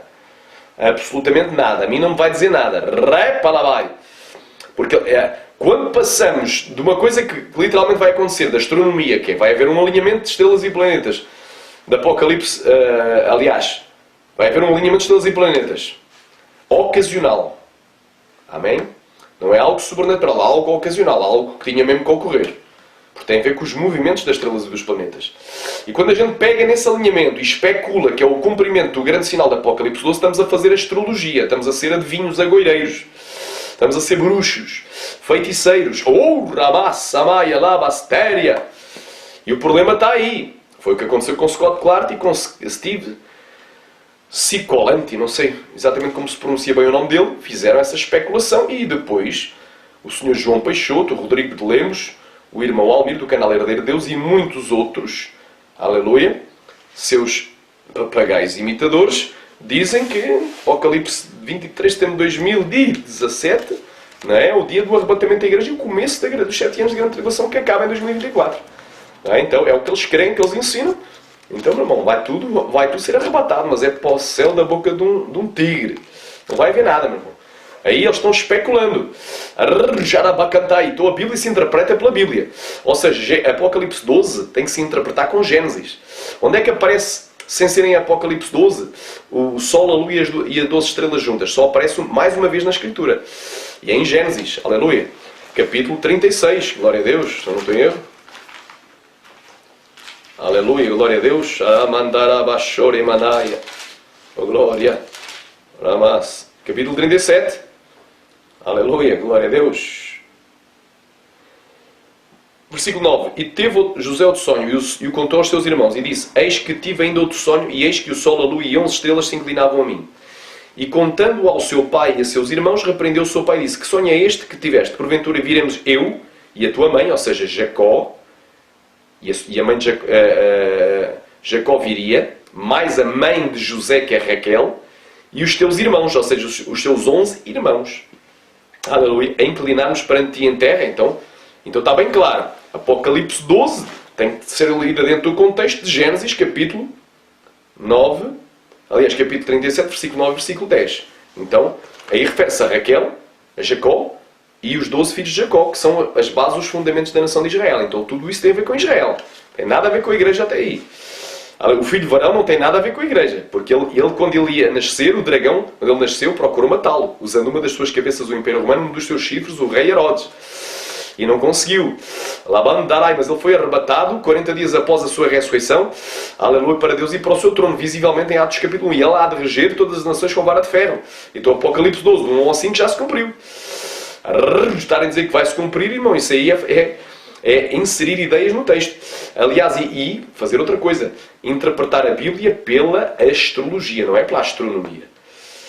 Absolutamente nada. A mim não me vai dizer nada. Repa lá vai. Porque quando passamos de uma coisa que literalmente vai acontecer, da astronomia, que vai haver um alinhamento de estrelas e planetas, de Apocalipse, aliás, vai haver um alinhamento de estrelas e planetas ocasional. Amém? Não é algo sobrenatural, é algo ocasional, algo que tinha mesmo que ocorrer. Porque tem a ver com os movimentos das estrelas e dos planetas. E quando a gente pega nesse alinhamento e especula que é o cumprimento do grande sinal do Apocalipse 12, estamos a fazer astrologia, estamos a ser adivinhos agoireiros, estamos a ser bruxos, feiticeiros. Oh, Ramassamaya, Labastéria! E o problema está aí. Foi o que aconteceu com Scott Clark e com Steve Cicolanti, não sei exatamente como se pronuncia bem o nome dele, fizeram essa especulação e depois o Sr. João Peixoto, o Rodrigo de Lemos, o irmão Almir do canal Herdeiro de Deus e muitos outros, aleluia, seus papagaios imitadores, dizem que Apocalipse 23 de setembro de 2017 não é o dia do arrebatamento da igreja e o começo dos 7 anos de grande tribulação que acaba em 2024. Não é? Então é o que eles creem, que eles ensinam. Então, meu irmão, vai tudo ser arrebatado, mas é para o céu da boca de um tigre. Não vai haver nada, meu irmão. Aí eles estão especulando. Então a Bíblia se interpreta pela Bíblia. Ou seja, Apocalipse 12 tem que se interpretar com Gênesis. Onde é que aparece, sem ser em Apocalipse 12, o Sol, a Lua e as 12 estrelas juntas? Só aparece mais uma vez na Escritura. E é em Gênesis, aleluia. Capítulo 36, glória a Deus, se eu não estou em erro. Aleluia, glória a Deus. Amandarabashore manaya. Oh, glória. Ramas. Capítulo 37. Aleluia, glória a Deus. Versículo 9. E teve José outro sonho e o contou aos seus irmãos e disse: eis que tive ainda outro sonho e eis que o sol, a lua e 11 estrelas se inclinavam a mim. E contando ao seu pai e a seus irmãos, repreendeu o seu pai e disse: que sonho é este que tiveste? Porventura viremos eu e a tua mãe, ou seja, Jacó, e a mãe de Jacó viria, mais a mãe de José, que é Raquel, e os teus irmãos, ou seja, os teus 11 irmãos. Aleluia. A inclinar-nos perante ti em terra. Então está bem claro. Apocalipse 12 tem que ser lida dentro do contexto de Gênesis, capítulo 9. Aliás, capítulo 37, versículo 9 e versículo 10. Então, aí refere-se a Raquel, a Jacó e os 12 filhos de Jacó, que são as bases, os fundamentos da nação de Israel. Então tudo isso tem a ver com Israel. Tem nada a ver com a igreja até aí. O filho varão não tem nada a ver com a igreja. Porque ele quando ele ia nascer, o dragão, quando ele nasceu, procurou matá-lo. Usando uma das suas cabeças do Império Romano, um dos seus chifres, o rei Herodes. E não conseguiu. Labandarai, mas ele foi arrebatado 40 dias após a sua ressurreição. Aleluia para Deus e para o seu trono, visivelmente em Atos capítulo 1. E ele há de reger todas as nações com vara de ferro. Então Apocalipse 12, 1 ao 5 já se cumpriu. Estarem a dizer que vai se cumprir, irmão, isso aí é inserir ideias no texto. Aliás, e fazer outra coisa. Interpretar a Bíblia pela astrologia, não é pela astronomia.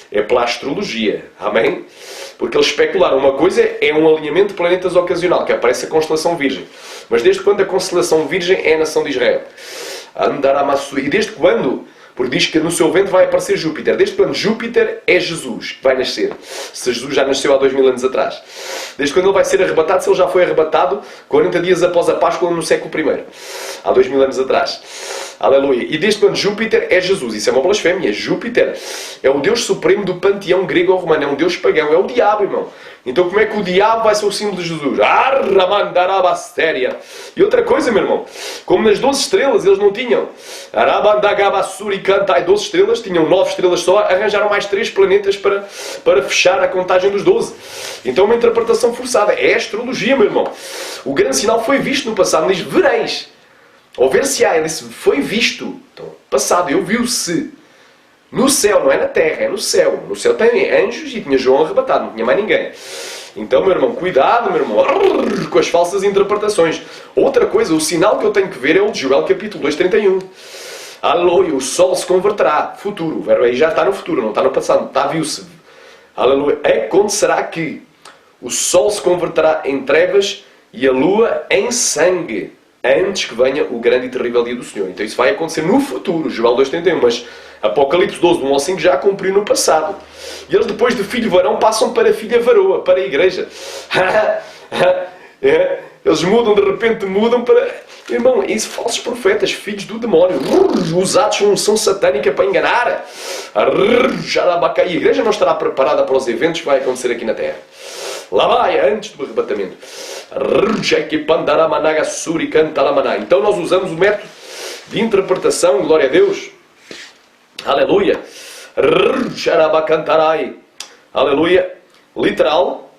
É pela astrologia. Amém? Porque eles especularam. Uma coisa é um alinhamento de planetas ocasional, que aparece a constelação Virgem. Mas desde quando a constelação Virgem é a nação de Israel? E desde quando? Porque diz que no seu vento vai aparecer Júpiter. Desde quando Júpiter é Jesus que vai nascer. Se Jesus já nasceu há 2000 anos atrás. Desde quando ele vai ser arrebatado, se ele já foi arrebatado 40 dias após a Páscoa no século I. Há 2000 anos atrás. Aleluia. E desde quando Júpiter é Jesus. Isso é uma blasfémia. Júpiter é o Deus supremo do panteão grego-romano. É um Deus pagão. É o diabo, irmão. Então como é que o diabo vai ser o símbolo de Jesus? E outra coisa, meu irmão. Como nas 12 estrelas eles não tinham 12 estrelas, tinham 9 estrelas só, arranjaram mais 3 planetas para fechar a contagem dos 12. Então uma interpretação forçada. É astrologia, meu irmão. O grande sinal foi visto no passado. Diz, vereis. Ou ver-se-á. Ele disse, foi visto. Então, passado, eu viu-se. No céu, não é na terra, é no céu. No céu tem anjos e tinha João arrebatado, não tinha mais ninguém. Então, meu irmão, cuidado, meu irmão, com as falsas interpretações. Outra coisa, o sinal que eu tenho que ver é o de Joel capítulo 2, 31. Aleluia, o sol se converterá. Futuro, o verbo aí já está no futuro, não está no passado. Está, viu-se. Aleluia. Acontecerá que o sol se converterá em trevas e a lua em sangue, antes que venha o grande e terrível dia do Senhor. Então isso vai acontecer no futuro, Joel 2,31, mas Apocalipse 12, 1 ao 5 já cumpriu no passado. E eles depois de filho varão passam para filha varoa, para a igreja. Eles mudam, de repente mudam para... Irmão, isso falsos profetas, filhos do demónio, usados com unção satânica para enganar. E a igreja não estará preparada para os eventos que vai acontecer aqui na Terra. Lá vai, antes do arrebatamento. Então nós usamos o método de interpretação, glória a Deus. Aleluia. Aleluia. Literal.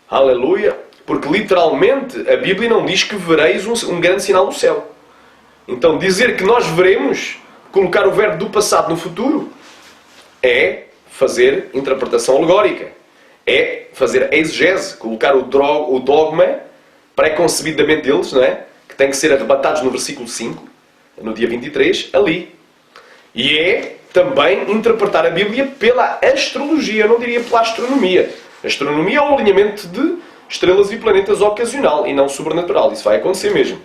Aleluia. Porque literalmente a Bíblia não diz que vereis um grande sinal no céu. Então dizer que nós veremos, colocar o verbo do passado no futuro, é fazer interpretação alegórica. É fazer exegese, colocar o dogma pré-concebido da mente deles, não é? Que tem que ser arrebatados no versículo 5, no dia 23, ali. E é também interpretar a Bíblia pela astrologia, eu não diria pela astronomia. A astronomia é um alinhamento de estrelas e planetas ocasional e não sobrenatural. Isso vai acontecer mesmo.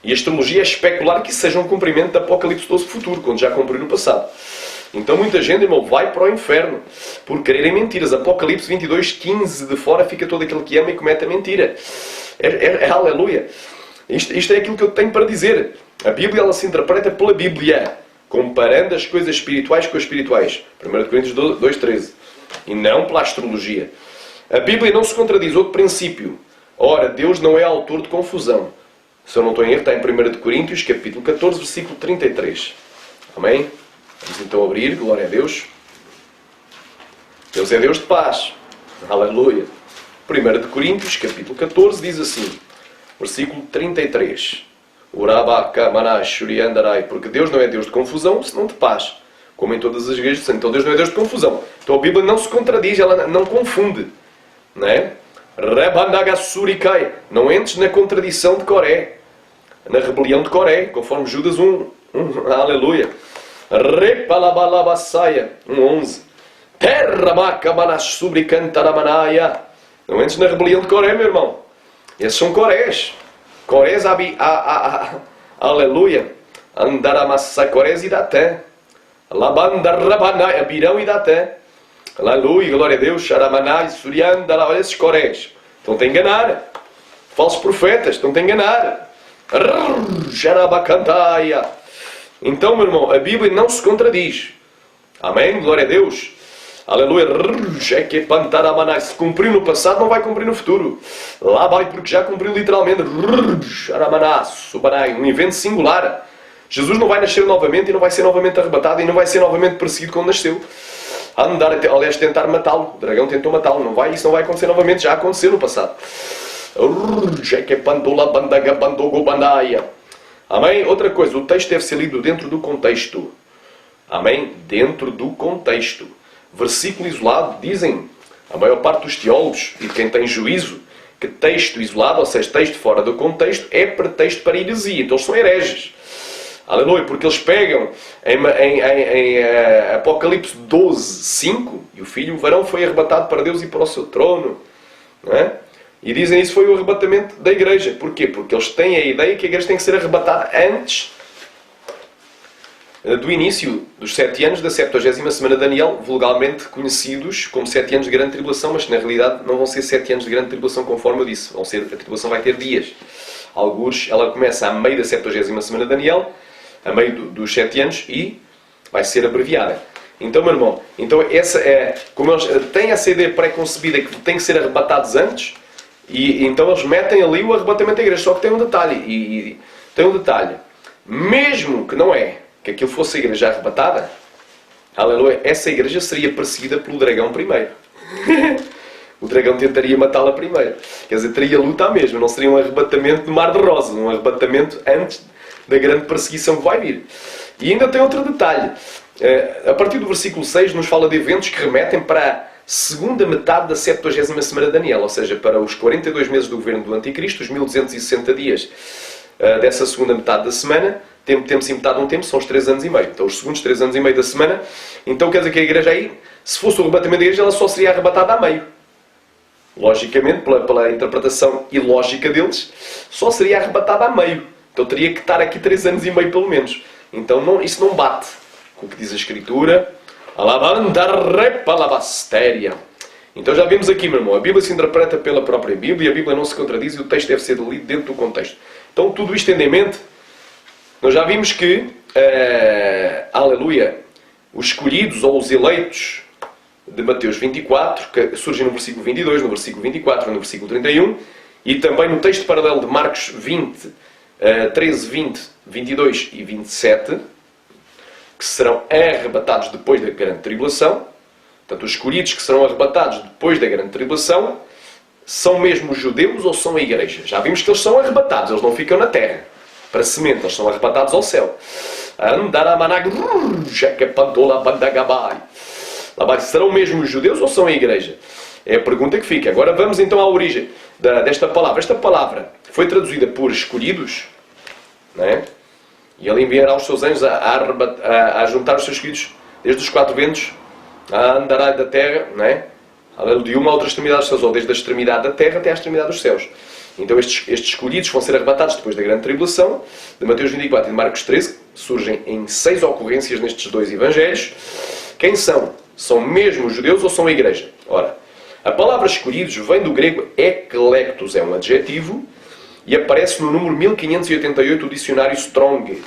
E a astrologia é especular que isso seja um cumprimento de Apocalipse 12 futuro, quando já cumpriu no passado. Então muita gente, irmão, vai para o inferno por quererem mentiras. Apocalipse 22, 15, de fora fica todo aquele que ama e comete a mentira. Aleluia. Isto é aquilo que eu tenho para dizer. A Bíblia, ela se interpreta pela Bíblia, comparando as coisas espirituais com as espirituais. 1 Coríntios 2, 13. E não pela astrologia. A Bíblia não se contradiz. Outro princípio. Ora, Deus não é autor de confusão. Se eu não estou em erro, está em 1 Coríntios, capítulo 14, versículo 33. Amém? Vamos então abrir, glória a Deus. Deus é Deus de paz. Aleluia. 1 Coríntios, capítulo 14, diz assim, versículo 33. Porque Deus não é Deus de confusão, senão de paz. Como em todas as igrejas. Então Deus não é Deus de confusão. Então a Bíblia não se contradiz, ela não confunde. Não é? Não entres na contradição de Coré. Na rebelião de Coré, conforme Judas 1. Aleluia. 1:11. Não entres na rebelião de Coré, meu irmão. Esses são Corés. Corés, aleluia. Andaramassa, Corés e Datã. Labandarrabanai, Abirão e Datã. Aleluia, glória a Deus. Xaramanai, Suriandara, olha esses Corés. Estão-te a enganar. Falsos profetas, estão-te a enganar. Xarabacantaia. Então, meu irmão, a Bíblia não se contradiz. Amém? Glória a Deus. Aleluia. Se cumpriu no passado, não vai cumprir no futuro. Lá vai, porque já cumpriu literalmente. Um evento singular. Jesus não vai nascer novamente e não vai ser novamente arrebatado e não vai ser novamente perseguido quando nasceu. Aliás, tentar matá-lo. O dragão tentou matá-lo. Isso não vai acontecer novamente. Já aconteceu no passado. Amém? Outra coisa, o texto deve ser lido dentro do contexto. Amém? Dentro do contexto. Versículo isolado, dizem a maior parte dos teólogos e de quem tem juízo, que texto isolado, ou seja, texto fora do contexto, é pretexto para heresia. Então eles são hereges. Aleluia, porque eles pegam em Apocalipse 12, 5, e o filho, o varão, foi arrebatado para Deus e para o seu trono. Não é? E dizem isso foi o arrebatamento da igreja. Porquê? Porque eles têm a ideia que a igreja tem que ser arrebatada antes do início dos 7 anos da 70ª semana de Daniel, vulgarmente conhecidos como 7 anos de grande tribulação, mas que na realidade não vão ser 7 anos de grande tribulação conforme eu disse. A tribulação vai ter dias. Alguns, ela começa a meio da 70ª semana de Daniel, a meio dos 7 anos, e vai ser abreviada. Então, meu irmão, como eles têm essa ideia pré-concebida que têm que ser arrebatados antes, e então eles metem ali o arrebatamento da igreja. Só que tem um detalhe, mesmo que não é, que aquilo fosse a igreja arrebatada, aleluia, essa igreja seria perseguida pelo dragão primeiro. O dragão tentaria matá-la primeiro. Quer dizer, teria luta mesmo, não seria um arrebatamento de mar de rosas, um arrebatamento antes da grande perseguição que vai vir. E ainda tem outro detalhe. A partir do versículo 6 nos fala de eventos que remetem para a segunda metade da 70ª semana de Daniel, ou seja, para os 42 meses do governo do Anticristo, os 1260 dias dessa segunda metade da semana. Tempo e metade de um tempo, são os 3 anos e meio. Então, os segundos 3 anos e meio da semana. Então, quer dizer que a igreja aí Se fosse o arrebatamento da igreja, ela só seria arrebatada a meio. Logicamente, pela interpretação ilógica deles, só seria arrebatada a meio. Então teria que estar aqui 3 anos e meio pelo menos. Então isso não bate com o que diz a Escritura. Então já vimos aqui, meu irmão, a Bíblia se interpreta pela própria Bíblia, a Bíblia não se contradiz e o texto deve ser lido dentro do contexto. Então tudo isto tendo em mente, nós já vimos que, aleluia, os escolhidos ou os eleitos de Mateus 24, que surgem no versículo 22, no versículo 24, no versículo 31, e também no texto paralelo de Marcos 20, 13, 20, 22 e 27, que serão arrebatados depois da grande tribulação. Portanto, os escolhidos que serão arrebatados depois da grande tribulação são mesmo os judeus ou são a igreja? Já vimos que eles são arrebatados, eles não ficam na terra para semente, eles são arrebatados ao céu. Serão mesmo os judeus ou são a igreja? É a pergunta que fica. Agora vamos então à origem desta palavra. Esta palavra foi traduzida por escolhidos, não é? E ele enviará os seus anjos a juntar os seus escolhidos desde os 4 ventos, a andará da terra, não é? De uma a outra extremidade dos céus, ou desde a extremidade da terra até à extremidade dos céus. Então estes escolhidos vão ser arrebatados depois da grande tribulação. De Mateus 24 e de Marcos 13 surgem em 6 ocorrências nestes 2 evangelhos. Quem são? São mesmo os judeus ou são a igreja? Ora, a palavra escolhidos vem do grego eklektos, é um adjetivo, e aparece no número 1588 do dicionário Strong.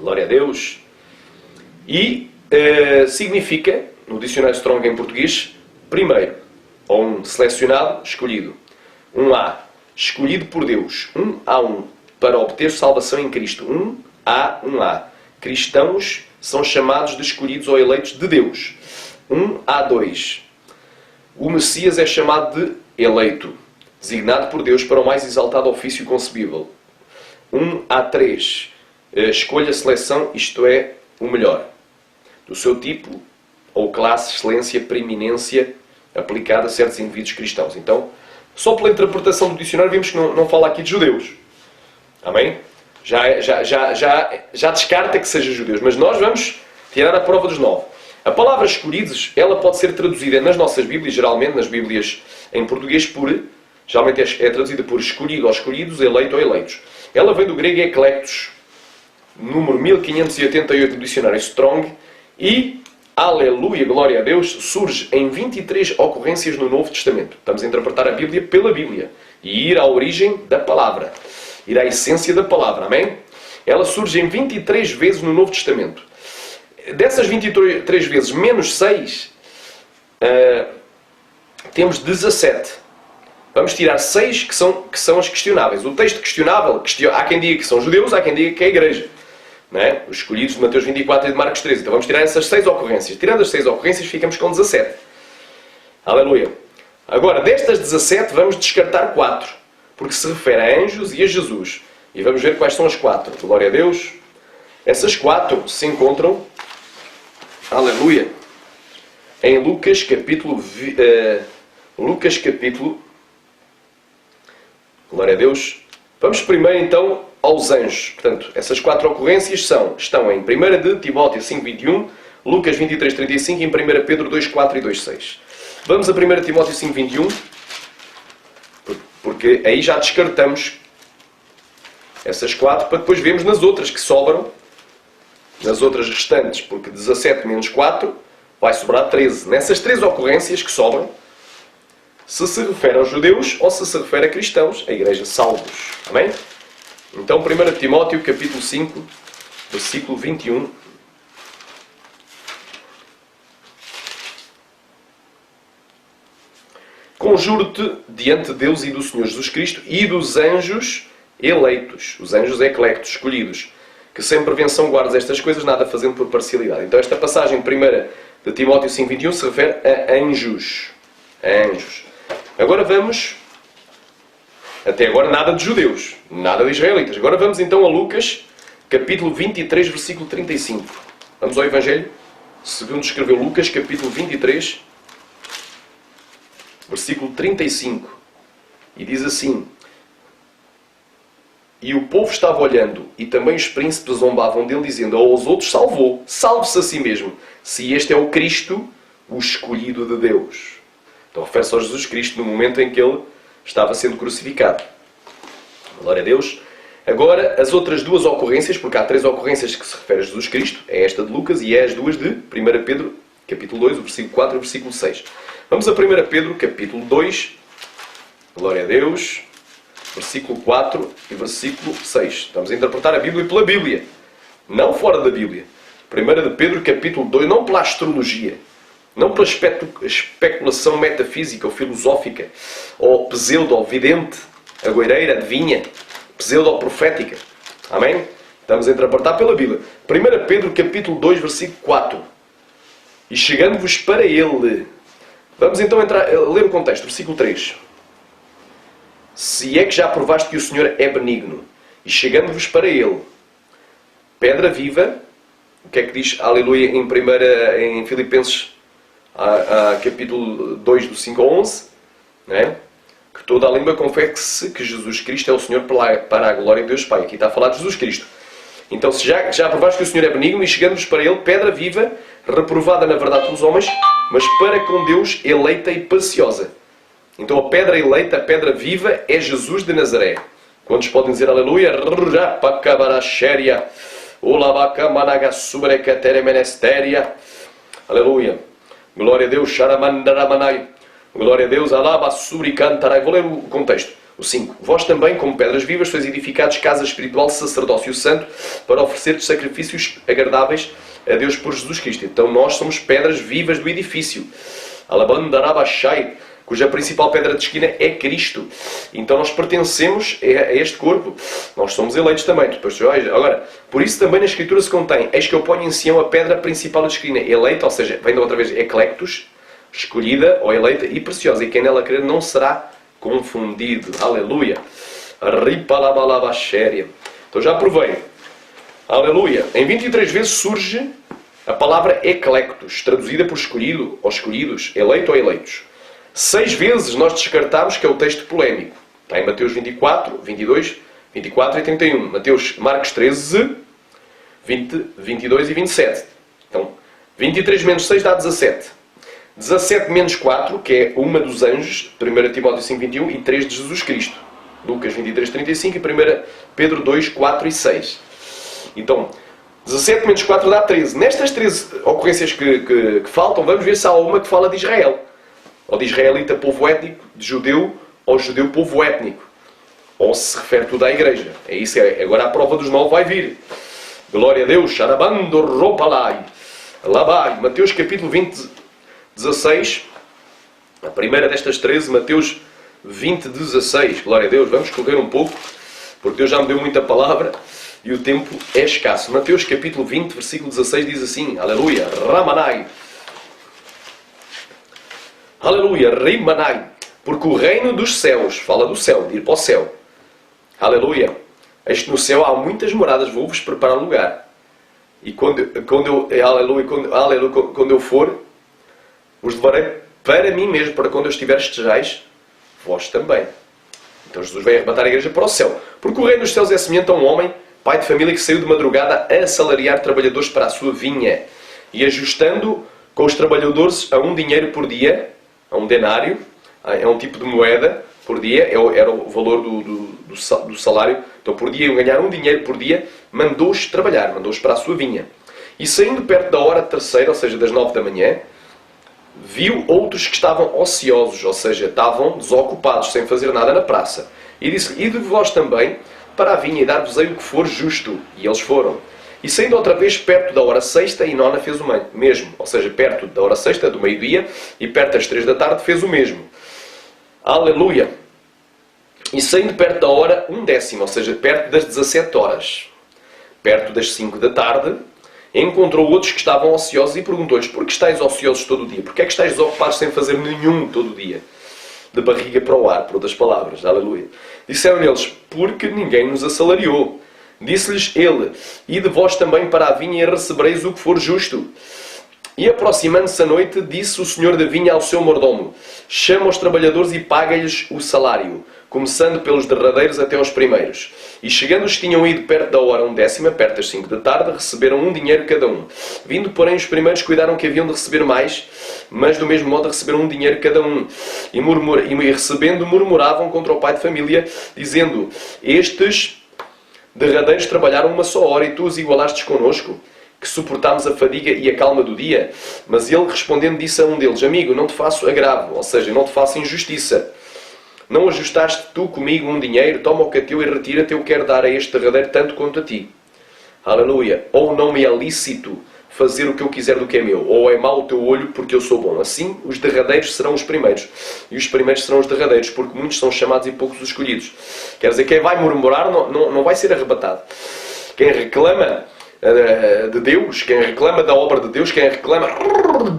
Glória a Deus. E significa, no dicionário Strong em português, primeiro, ou um selecionado, escolhido. Um A, escolhido por Deus. Um A1, para obter salvação em Cristo. Um A. Cristãos são chamados de escolhidos ou eleitos de Deus. Um A2, o Messias é chamado de eleito, designado por Deus para o mais exaltado ofício concebível. Um A3, escolha, seleção, isto é, o melhor, do seu tipo ou classe, excelência, preeminência, aplicada a certos indivíduos cristãos. Então, só pela interpretação do dicionário vimos que não fala aqui de judeus. Amém? Já descarta que seja judeus, mas nós vamos tirar a prova dos 9. A palavra escolhidos, ela pode ser traduzida nas nossas Bíblias, geralmente nas Bíblias em português, geralmente é traduzida por escolhido ou escolhidos, eleito ou eleitos. Ela vem do grego eclectos, número 1588 do dicionário Strong, e, aleluia, glória a Deus, surge em 23 ocorrências no Novo Testamento. Estamos a interpretar a Bíblia pela Bíblia e ir à origem da palavra, ir à essência da palavra, amém? Ela surge em 23 vezes no Novo Testamento. Dessas 23 vezes, menos 6, temos 17. Vamos tirar 6 que são as questionáveis. O texto questionável, há quem diga que são judeus, há quem diga que é a igreja. Não é? Os escolhidos de Mateus 24 e de Marcos 13. Então vamos tirar essas 6 ocorrências. Tirando as 6 ocorrências, ficamos com 17. Aleluia. Agora, destas 17, vamos descartar 4. Porque se refere a anjos e a Jesus. E vamos ver quais são as 4. Glória a Deus. Essas 4 se encontram, aleluia, em Lucas capítulo... Glória a Deus. Vamos primeiro então aos anjos. Portanto, essas 4 ocorrências estão em 1 de Timóteo 5:21, Lucas 23:35 e em 1 Pedro 2:4 e 2:6. Vamos a 1 Timóteo 5:21, porque aí já descartamos essas 4 para depois vermos nas outras que sobram, nas outras restantes, porque 17 menos 4 vai sobrar 13. Nessas 3 ocorrências que sobram, se refere aos judeus ou se refere a cristãos, a igreja salvos. Amém? Então, 1 Timóteo, capítulo 5, versículo 21. Conjuro-te diante de Deus e do Senhor Jesus Cristo e dos anjos eleitos, os anjos eclectos, escolhidos, que sem prevenção guardas estas coisas, nada fazendo por parcialidade. Então, esta passagem de 1 de Timóteo 5:21 se refere a anjos. Anjos. Agora vamos, até agora nada de judeus, nada de israelitas. Agora vamos então a Lucas, capítulo 23, versículo 35. Vamos ao Evangelho, segundo escreveu Lucas, capítulo 23, versículo 35. E diz assim: E o povo estava olhando, e também os príncipes zombavam dele, dizendo: aos outros salvou, salve-se a si mesmo, se este é o Cristo, o escolhido de Deus. Então refere-se ao Jesus Cristo no momento em que ele estava sendo crucificado. Glória a Deus. Agora, as outras duas ocorrências, porque há 3 ocorrências que se referem a Jesus Cristo, é esta de Lucas e é as duas de 1 Pedro, capítulo 2, o versículo 4 e o versículo 6. Vamos a 1 Pedro, capítulo 2, glória a Deus, versículo 4 e versículo 6. Estamos a interpretar a Bíblia pela Bíblia, não fora da Bíblia. 1 de Pedro, capítulo 2, não pela astrologia, não pela especulação metafísica ou filosófica, ou pseudo, ou vidente, agoireira, adivinha, pseudo-profética. Amém? Estamos a interpretar pela Bíblia. 1 Pedro, capítulo 2, versículo 4. E chegando-vos para ele... Vamos então ler o contexto. Versículo 3. Se é que já provaste que o Senhor é benigno. E chegando-vos para ele, pedra viva... O que é que diz, aleluia, em Filipenses, capítulo 2, do 5 ao 11? Não é? Que toda a língua confesse que Jesus Cristo é o Senhor para a glória de Deus Pai. Aqui está a falar de Jesus Cristo. Então, se já provaste que o Senhor é benigno, e chegando-vos para ele, pedra viva, reprovada na verdade pelos homens, mas para com Deus eleita e preciosa. Então a pedra eleita, a pedra viva, é Jesus de Nazaré. Quantos podem dizer aleluia? Aleluia. Glória a Deus. Glória a Deus. Alaba, suri, cantarai. Vou ler o contexto. O 5. Vós também, como pedras vivas, sois edificados casa espiritual, sacerdócio santo, para oferecer sacrifícios agradáveis a Deus por Jesus Cristo. Então nós somos pedras vivas do edifício. Alabandarabashai, cuja principal pedra de esquina é Cristo. Então nós pertencemos a este corpo. Nós somos eleitos também. Agora, por isso também na Escritura se contém: eis que eu ponho em Sião a pedra principal de esquina, eleita, ou seja, vem de outra vez, eclectus, escolhida ou eleita e preciosa. E quem nela crer não será confundido. Aleluia. Ripalabalabashéria. Então já provei. Aleluia. Em 23 vezes surge a palavra eclectus, traduzida por escolhido ou escolhidos, eleito ou eleitos. 6 vezes nós descartámos que é o texto polémico. Está em Mateus 24, 22, 24 e 31. Marcos 13, 20, 22 e 27. Então, 23 menos 6 dá 17. 17 menos 4, que é uma dos anjos, 1 Timóteo 5, 21, e 3 de Jesus Cristo. Lucas 23, 35 e 1 Pedro 2, 4 e 6. Então, 17 menos 4 dá 13. Nestas 13 ocorrências que faltam, vamos ver se há uma que fala de Israel. Ou de israelita, povo étnico, de judeu, ou judeu, povo étnico. Ou se refere tudo à igreja. É isso. Agora a prova dos 9 vai vir. Glória a Deus. Xarabando ropalai. Labai. Mateus capítulo 20, 16. A primeira destas 13. Mateus 20, 16. Glória a Deus. Vamos correr um pouco, porque Deus já me deu muita palavra e o tempo é escasso. Mateus capítulo 20, versículo 16 diz assim. Aleluia. Ramanai. Aleluia, Rimanai, porque o reino dos céus, fala do céu, de ir para o céu. Aleluia, eis que no céu há muitas moradas, vou-vos preparar lugar. E quando eu for, vos levarei para mim mesmo, para quando eu estiver estejais, vós também. Então Jesus vem arrebatar a igreja para o céu. Porque o reino dos céus é semelhante a um homem, pai de família, que saiu de madrugada a assalariar trabalhadores para a sua vinha. E ajustando com os trabalhadores a um dinheiro por dia, a um denário, é um tipo de moeda por dia, era o valor do salário. Então por dia iam ganhar um dinheiro por dia, mandou-os trabalhar, mandou-os para a sua vinha. E saindo perto da hora terceira, ou seja, das 9 da manhã, viu outros que estavam ociosos, ou seja, estavam desocupados, sem fazer nada na praça. E disse-lhe: ide vós também para a vinha e dar-vos-ei o que for justo. E eles foram. E saindo outra vez perto da hora sexta e nona fez o mesmo. Ou seja, perto da hora sexta, do meio-dia, e perto das 3 da tarde fez o mesmo. Aleluia! E saindo perto da hora 1/10, ou seja, perto das 17 horas, perto das 5 da tarde, encontrou outros que estavam ociosos e perguntou-lhes: por que estáis ociosos todo o dia? Por que é que estáis desocupados sem fazer nenhum todo o dia? De barriga para o ar, por outras palavras. Aleluia! Disseram eles: porque ninguém nos assalariou. Disse-lhes ele: ide vós também para a vinha e recebereis o que for justo. E aproximando-se a noite, disse o senhor da vinha ao seu mordomo: chama os trabalhadores e paga-lhes o salário, começando pelos derradeiros até aos primeiros. E chegando os que tinham ido perto da hora 1/10, perto das 5 da tarde, receberam um dinheiro cada um. Vindo, porém, os primeiros cuidaram que haviam de receber mais, mas do mesmo modo receberam um dinheiro cada um. E recebendo, murmuravam contra o pai de família, dizendo: estes derradeiros trabalharam uma só hora e tu os igualastes connosco, que suportámos a fadiga e a calma do dia. Mas ele, respondendo, disse a um deles: amigo, não te faço agravo, ou seja, não te faço injustiça. Não ajustaste tu comigo um dinheiro? Toma o que é teu e retira-te, eu quero dar a este derradeiro tanto quanto a ti. Aleluia. Ou não me é lícito fazer o que eu quiser do que é meu, ou é mau o teu olho porque eu sou bom. Assim, os derradeiros serão os primeiros, e os primeiros serão os derradeiros, porque muitos são chamados e poucos os escolhidos. Quer dizer, quem vai murmurar não vai ser arrebatado. Quem reclama de Deus, quem reclama da obra de Deus, quem reclama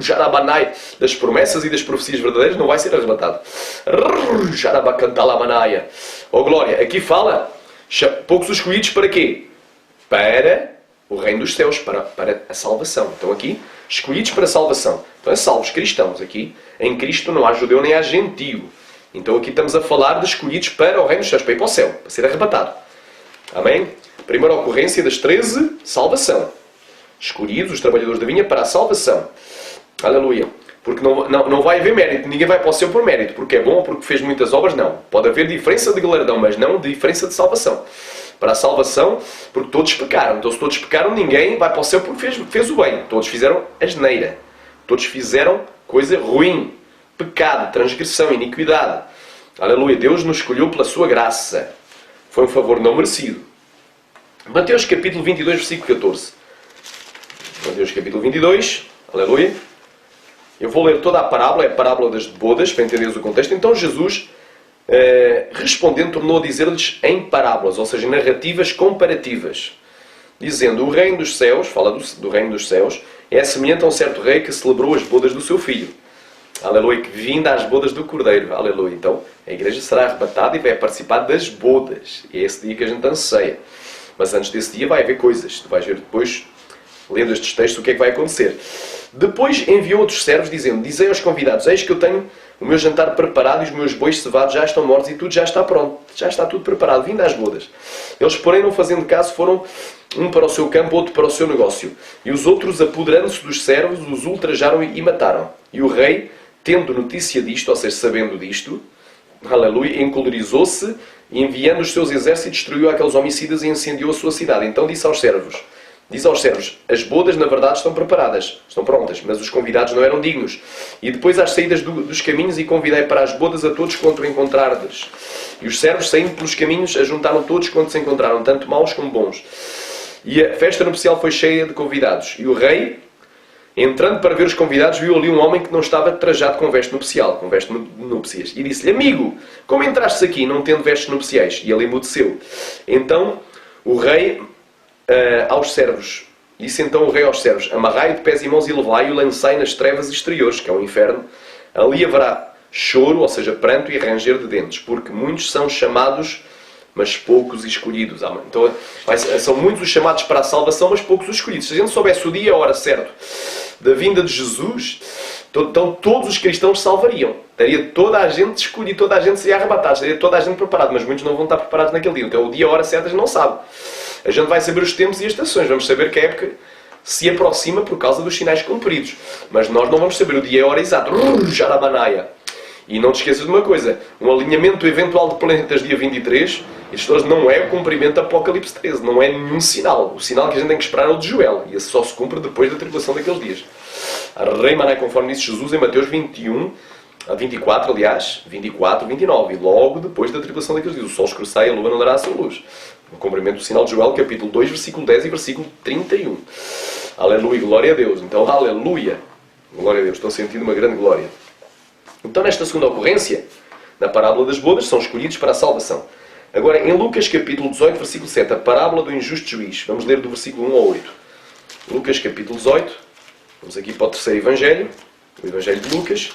Jarabanai, das promessas e das profecias verdadeiras, não vai ser arrebatado. Jarabacantalamanaya. Oh glória, aqui fala poucos os escolhidos para quê? Para o reino dos céus, para a salvação. Então aqui, escolhidos para a salvação. Então é salvos, cristãos. Aqui, em Cristo não há judeu nem há gentio. Então aqui estamos a falar de escolhidos para o reino dos céus, para ir para o céu, para ser arrebatado. Amém? Primeira ocorrência das 13, salvação. Escolhidos, os trabalhadores da vinha, para a salvação. Aleluia. Porque não vai haver mérito. Ninguém vai para o céu por mérito. Porque é bom ou porque fez muitas obras, não. Pode haver diferença de galardão, mas não de diferença de salvação. Para a salvação, porque todos pecaram. Então se todos pecaram, ninguém vai para o céu porque fez o bem. Todos fizeram asneira. Todos fizeram coisa ruim. Pecado, transgressão, iniquidade. Aleluia. Deus nos escolheu pela sua graça. Foi um favor não merecido. Mateus capítulo 22, versículo 14. Mateus capítulo 22. Aleluia. Eu vou ler toda a parábola. É a parábola das bodas, para entenderes o contexto. Então Jesus, respondendo, tornou a dizer-lhes em parábolas, ou seja, narrativas comparativas, dizendo: o reino dos céus, fala do reino dos céus, é semelhante a um certo rei que celebrou as bodas do seu filho. Aleluia, que vinda às bodas do Cordeiro. Aleluia. Então, a igreja será arrebatada e vai participar das bodas. E é esse dia que a gente anseia. Mas antes desse dia vai haver coisas. Tu vais ver depois, lendo estes textos, o que é que vai acontecer. Depois enviou outros servos, dizendo: dizei aos convidados: eis que eu tenho o meu jantar preparado e os meus bois cevados já estão mortos e tudo já está pronto. Já está tudo preparado. Vindo às bodas. Eles, porém, não fazendo caso, foram um para o seu campo, outro para o seu negócio. E os outros, apoderando-se dos servos, os ultrajaram e mataram. E o rei, tendo notícia disto, ou seja, sabendo disto, aleluia, encolerizou-se e, enviando os seus exércitos, destruiu aqueles homicidas e incendiou a sua cidade. Então diz aos servos: as bodas na verdade estão preparadas, estão prontas, mas os convidados não eram dignos. E depois às saídas dos caminhos, e convidei para as bodas a todos quanto encontrardes. E os servos, saindo pelos caminhos, ajuntaram todos quanto se encontraram, tanto maus como bons. E a festa nupcial foi cheia de convidados. E o rei, entrando para ver os convidados, viu ali um homem que não estava trajado com veste nupcial, com veste de núpcias. E disse-lhe: amigo, como entraste aqui não tendo vestes nupciais? E ele emudeceu. Então o rei aos servos, disse então o rei aos servos: amarrai-o de pés e mãos e levai-o, lançai nas trevas exteriores, que é o inferno. Ali haverá choro, ou seja, pranto e ranger de dentes, porque muitos são chamados, mas poucos escolhidos. Então, são muitos os chamados para a salvação, mas poucos os escolhidos. Se a gente soubesse o dia e a hora certo da vinda de Jesus, então todos os cristãos salvariam. Teria toda a gente escolhida, toda a gente seria arrebatada, teria toda a gente preparada, mas muitos não vão estar preparados naquele dia. Então o dia e a hora certa a gente não sabe. A gente vai saber os tempos e as estações, vamos saber que a época se aproxima por causa dos sinais cumpridos. Mas nós não vamos saber o dia e a hora exato. Jarabanaia. E não te esqueças de uma coisa: um alinhamento eventual de planetas dia 23, isto hoje não é o cumprimento de Apocalipse 13, não é nenhum sinal. O sinal que a gente tem que esperar é o de Joel, e esse só se cumpre depois da tribulação daqueles dias. Rei Mané, conforme disse Jesus em Mateus 21, 24, aliás, 24, 29, e logo depois da tribulação daqueles dias. O sol escurecerá e a lua não dará a sua luz. O cumprimento do sinal de Joel, capítulo 2, versículo 10 e versículo 31. Aleluia, glória a Deus. Então, aleluia, glória a Deus. Estou sentindo uma grande glória. Então, nesta segunda ocorrência, na parábola das bodas, são escolhidos para a salvação. Agora, em Lucas capítulo 18, versículo 7, a parábola do injusto juiz. Vamos ler do versículo 1 ao 8. Lucas capítulo 18. Vamos aqui para o terceiro evangelho. O evangelho de Lucas.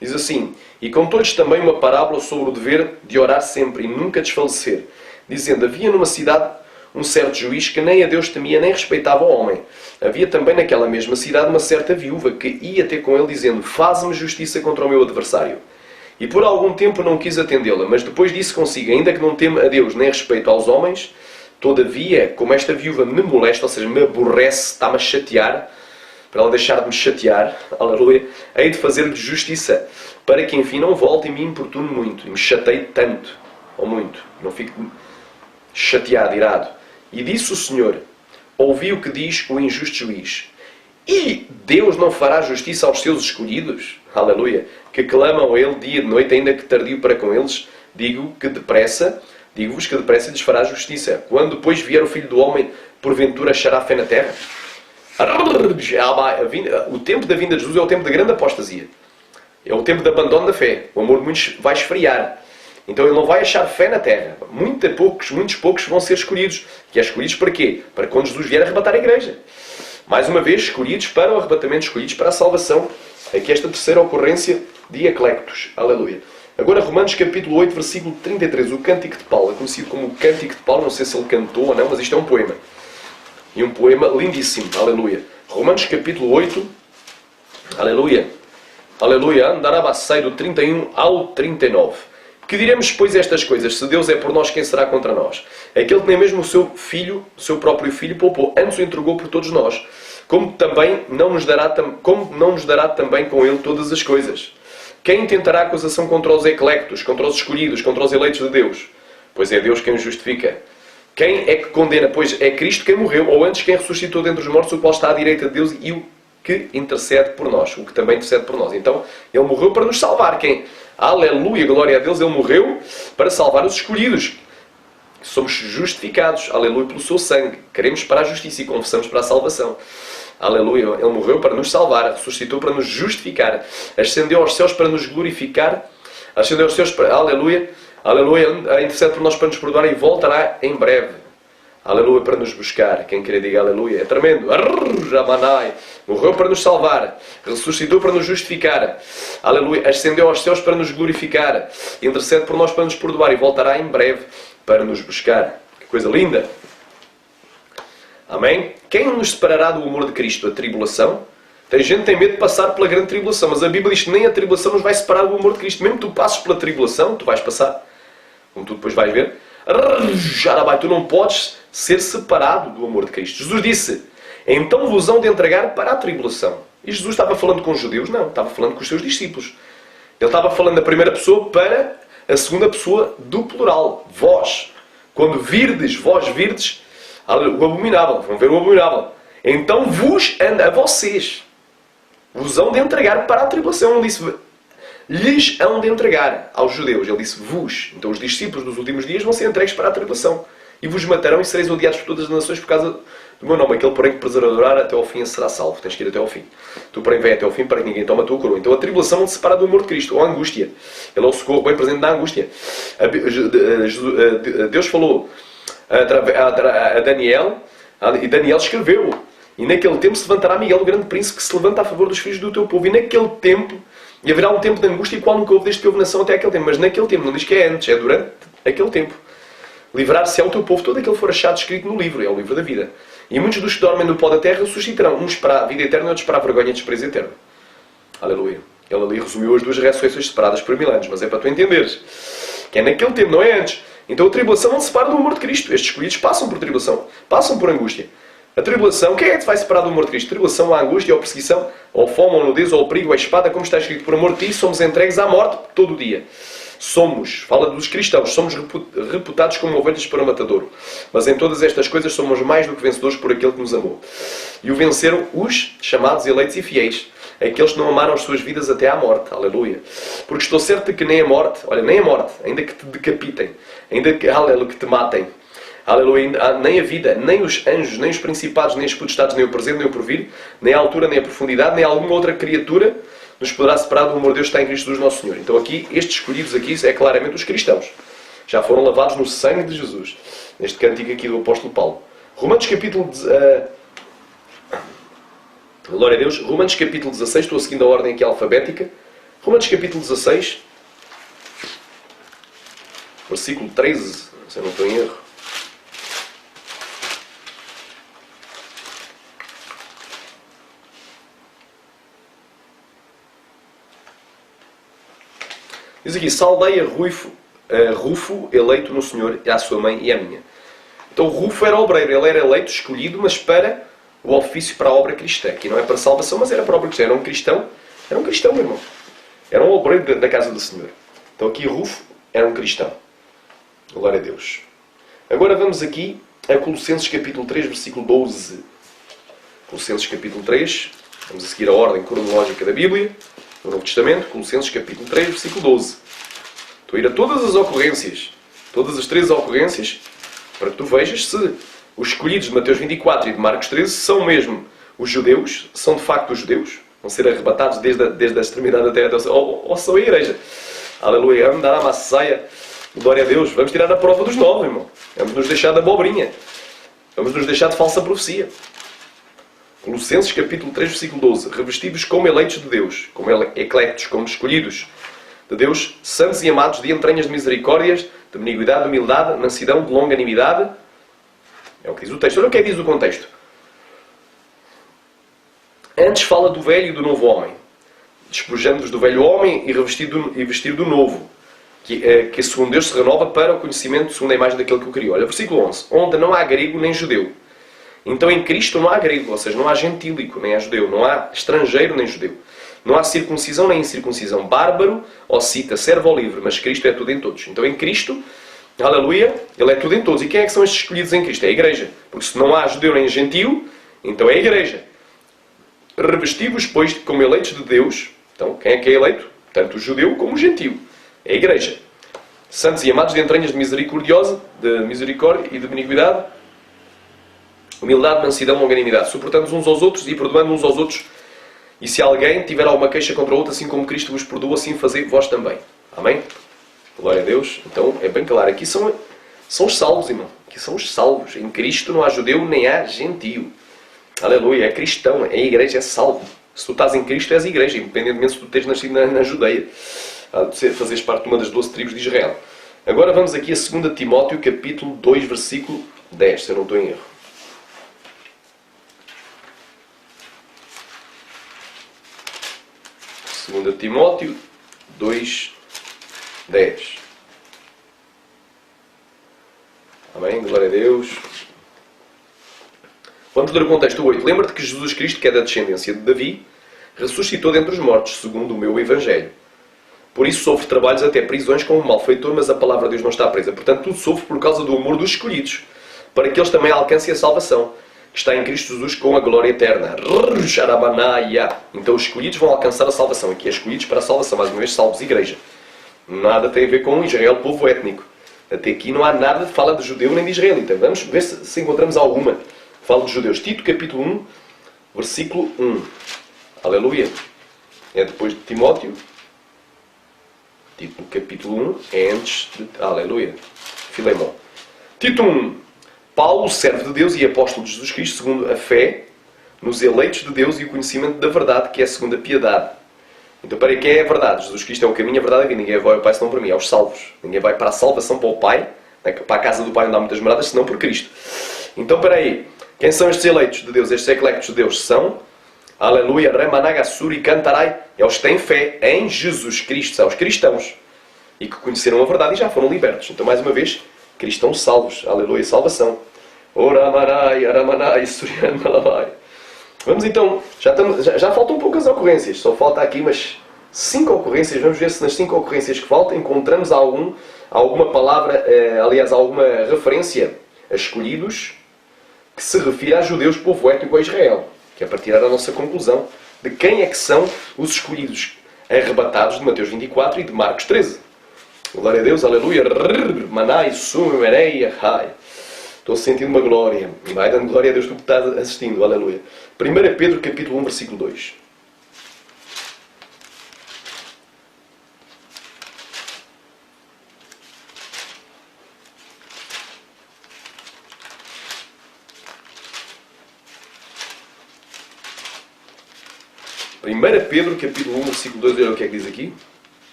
Diz assim: e contou-lhes também uma parábola sobre o dever de orar sempre e nunca desfalecer, dizendo: havia numa cidade um certo juiz que nem a Deus temia nem respeitava o homem. Havia também naquela mesma cidade uma certa viúva que ia ter com ele dizendo: faze-me justiça contra o meu adversário. E por algum tempo não quis atendê-la, mas depois disse consigo: ainda que não teme a Deus nem respeito aos homens, todavia, como esta viúva me molesta, ou seja, me aborrece, está-me a chatear, para ela deixar de me chatear, aleluia, hei de fazer-lhe justiça, para que enfim não volte e me importune muito, e me chateie tanto, ou muito, não fique chateado, irado. E disse o Senhor: ouvi o que diz o injusto juiz. E Deus não fará justiça aos seus escolhidos? Aleluia. Que clamam a Ele dia e noite, ainda que tardio para com eles. Digo-vos que depressa lhes fará justiça. Quando depois vier o Filho do Homem, porventura achará fé na terra? O tempo da vinda de Jesus é o tempo da grande apostasia. É o tempo de abandono da fé. O amor de muitos vai esfriar. Então ele não vai achar fé na terra. Muitos poucos vão ser escolhidos. E é escolhidos para quê? Para quando Jesus vier arrebatar a igreja. Mais uma vez, escolhidos para o arrebatamento, escolhidos para a salvação. Aqui esta terceira ocorrência de Eclectos. Aleluia. Agora Romanos capítulo 8, versículo 33. O Cântico de Paulo. É conhecido como o Cântico de Paulo. Não sei se ele cantou ou não, mas isto é um poema. E um poema lindíssimo. Aleluia. Romanos capítulo 8. Aleluia. Aleluia. Andarabassai do 31 ao 39. Que diremos, pois, estas coisas? Se Deus é por nós, quem será contra nós? Aquele que nem mesmo o seu filho, o seu próprio filho, poupou, antes o entregou por todos nós. Como não nos dará também com ele todas as coisas? Quem tentará acusação contra os eclectos, contra os escolhidos, contra os eleitos de Deus? Pois é Deus quem os justifica. Quem é que condena? Pois é Cristo quem morreu, ou antes quem ressuscitou dentre os mortos, o qual está à direita de Deus e o que intercede por nós, o que também intercede por nós. Então, Ele morreu para nos salvar. Quem? Aleluia, glória a Deus, Ele morreu para salvar os escolhidos. Somos justificados, aleluia, pelo seu sangue. Queremos para a justiça e confessamos para a salvação. Aleluia, Ele morreu para nos salvar, ressuscitou para nos justificar, ascendeu aos céus para nos glorificar, ascendeu aos céus para... Aleluia, aleluia, intercede por nós para nos perdoar e voltará em breve. Aleluia, para nos buscar. Quem querer diga aleluia. É tremendo. Ramanai. Morreu para nos salvar. Ressuscitou para nos justificar. Aleluia. Ascendeu aos céus para nos glorificar. Intercede por nós para nos perdoar. E voltará em breve para nos buscar. Que coisa linda. Amém? Quem nos separará do amor de Cristo? A tribulação? Tem gente que tem medo de passar pela grande tribulação. Mas a Bíblia diz que nem a tribulação nos vai separar do amor de Cristo. Mesmo que tu passes pela tribulação, tu vais passar. Como tu depois vais ver. Tu não podes ser separado do amor de Cristo. Jesus disse: então vos hão de entregar para a tribulação. E Jesus estava falando com os judeus? Não, estava falando com os seus discípulos. Ele estava falando da primeira pessoa para a segunda pessoa do plural. Vós. Quando vós virdes o abominável. Vão ver o abominável. Então a vocês vos hão de entregar para a tribulação. Ele disse: lhes hão de entregar aos judeus. Ele disse vos. Então os discípulos dos últimos dias vão ser entregues para a tribulação. E vos matarão e sereis odiados por todas as nações por causa do meu nome. Aquele, porém, que perseverar até ao fim será salvo. Tens que ir até ao fim. Tu, porém, vem até ao fim para que ninguém tome a tua coroa. Então a tribulação não te separa do amor de Cristo. Ou a angústia. Ele é o socorro bem presente na angústia. Deus falou a Daniel. E Daniel escreveu. E naquele tempo se levantará Miguel, o grande príncipe, que se levanta a favor dos filhos do teu povo. E naquele tempo... E haverá um tempo de angústia, qual nunca houve desde que houve nação até aquele tempo. Mas naquele tempo, não diz que é antes, é durante aquele tempo. Livrar-se ao teu povo todo aquele que for achado escrito no livro, é o livro da vida. E muitos dos que dormem no pó da terra ressuscitarão, uns para a vida eterna e outros para a vergonha e desprezo eterno. Aleluia. Ele ali resumiu as duas ressurreições separadas por 1000 anos, mas é para tu entenderes. Que é naquele tempo, não é antes. Então a tribulação não se separa do amor de Cristo. Estes escolhidos passam por tribulação, passam por angústia. A tribulação, quem é que te vai separar do amor de Cristo? A tribulação, a angústia, a perseguição, ou fome, ou nudez, ou o perigo, ou a espada, como está escrito: por amor de ti somos entregues à morte todo o dia. Fala dos cristãos, somos reputados como ovelhas para o matadouro. Mas em todas estas coisas somos mais do que vencedores por aquele que nos amou. E o venceram os chamados, eleitos e fiéis, aqueles que não amaram as suas vidas até à morte. Aleluia. Porque estou certo de que nem a morte, ainda que te decapitem, ainda que, aleluia, que te matem, aleluia, nem a vida, nem os anjos, nem os principados, nem os potestades, nem o presente, nem o porvir, nem a altura, nem a profundidade, nem alguma outra criatura nos poderá separar do amor de Deus que está em Cristo Jesus nosso Senhor. Então aqui, estes escolhidos aqui, é claramente os cristãos. Já foram lavados no sangue de Jesus. Neste cântico aqui do apóstolo Paulo. Romanos capítulo... Glória a Deus. Romanos capítulo 16, estou seguindo a ordem aqui alfabética. Romanos capítulo 16, versículo 13, se eu não estou em erro. Diz aqui, saudei a Rufo, eleito no Senhor, e à sua mãe e à minha. Então Rufo era obreiro, ele era eleito, escolhido, mas para o ofício, para a obra cristã. Aqui não é para salvação, mas era para a obra cristã. Era um cristão, meu irmão. Era um obreiro da casa do Senhor. Então aqui Rufo era um cristão. Glória a Deus. Agora vamos aqui a Colossenses capítulo 3, versículo 12. Colossenses capítulo 3, vamos a seguir a ordem cronológica da Bíblia, do Novo Testamento. Colossenses capítulo 3, versículo 12. Estou a ir a todas as ocorrências, todas as 3 ocorrências, para que tu vejas se os escolhidos de Mateus 24 e de Marcos 13 são mesmo os judeus, são de facto os judeus, vão ser arrebatados desde a extremidade até ou são a igreja. Aleluia, vamos dar a massaia, glória a Deus, vamos tirar a prova dos 9, irmão. Vamos nos deixar de abobrinha, vamos nos deixar de falsa profecia. Colossenses capítulo 3, versículo 12. Revestivos como eleitos de Deus, como eclectos, como escolhidos de Deus, santos e amados, de entranhas de misericórdias, de beniguidade, de humildade, mansidão, de longanimidade. É o que diz o texto. Olha o que é que diz o contexto. Antes fala do velho e do novo homem. Despojando-vos do velho homem e vestir do novo. Que segundo Deus se renova para o conhecimento segundo a imagem daquele que o criou. Olha, versículo 11. Onde não há grego nem judeu. Então em Cristo não há grego, ou seja, não há gentílico nem há judeu. Não há estrangeiro nem judeu. Não há circuncisão nem incircuncisão. Bárbaro ou cita, servo ou livre. Mas Cristo é tudo em todos. Então em Cristo, aleluia, Ele é tudo em todos. E quem é que são estes escolhidos em Cristo? É a igreja. Porque se não há judeu nem gentio, então é a igreja. Revestivos, pois, como eleitos de Deus. Então, quem é que é eleito? Tanto o judeu como o gentio. É a igreja. Santos e amados, de entranhas de misericórdia e de beniguidade, humildade, mansidão, longanimidade, suportando uns aos outros e perdoando uns aos outros. E se alguém tiver alguma queixa contra o outro, assim como Cristo vos perdoa, assim fazei vós também. Amém? Glória a Deus. Então, é bem claro. Aqui são os salvos, irmão. Aqui são os salvos. Em Cristo não há judeu nem há gentio. Aleluia. É cristão. É igreja. É salvo. Se tu estás em Cristo, és igreja. Independentemente se tu tens nascido na Judeia. Fazes parte de uma das 12 tribos de Israel. Agora vamos aqui a 2 Timóteo, capítulo 2, versículo 10. Se eu não estou em erro. 2 Timóteo 2, 10. Amém? Glória a Deus. Vamos ler o contexto 8. Lembra-te que Jesus Cristo, que é da descendência de Davi, ressuscitou dentre os mortos, segundo o meu Evangelho. Por isso sofre trabalhos até prisões como um malfeitor, mas a palavra de Deus não está presa. Portanto, tudo sofre por causa do amor dos escolhidos, para que eles também alcancem a salvação, que está em Cristo Jesus com a glória eterna. Então os escolhidos vão alcançar a salvação. Aqui é escolhidos para a salvação. Mais uma vez, salvos igreja. Nada tem a ver com Israel, povo étnico. Até aqui não há nada de fala de judeu nem de israelita. Vamos ver se encontramos alguma. Fala de judeus. Tito capítulo 1, versículo 1. Aleluia. É depois de Timóteo. Tito capítulo 1 é antes de... Aleluia. Filemão. Tito 1. Paulo, servo de Deus e apóstolo de Jesus Cristo, segundo a fé, nos eleitos de Deus e o conhecimento da verdade, que é segundo a piedade. Então, para quem é a verdade? Jesus Cristo é o caminho, a verdade, e ninguém vai ao Pai senão por mim, aos salvos. Ninguém vai para a salvação, para o Pai, para a casa do Pai onde há muitas moradas, senão por Cristo. Então, espera aí. Quem são estes eleitos de Deus? Estes eclectos de Deus são, aleluia, Ramanagasuri Cantarai, é os que têm fé em Jesus Cristo, são os cristãos, e que conheceram a verdade e já foram libertos. Então, mais uma vez, cristãos salvos, aleluia, salvação. Oramarai, Aramanai, Surianalavai. Vamos então, já faltam poucas ocorrências, só falta aqui umas 5 ocorrências. Vamos ver se nas 5 ocorrências que faltam encontramos alguma palavra, aliás, alguma referência a escolhidos que se refira a judeus, povo étnico, a Israel, que é para tirar a nossa conclusão de quem é que são os escolhidos arrebatados de Mateus 24 e de Marcos 13. Glória a Deus, aleluia. Manai, sumerei, ahai. Estou sentindo uma glória. Vai dando glória a Deus tu que estás assistindo. Aleluia. 1 Pedro capítulo 1, versículo 2. Pedro capítulo 1, versículo 2. Olha o que é que diz aqui.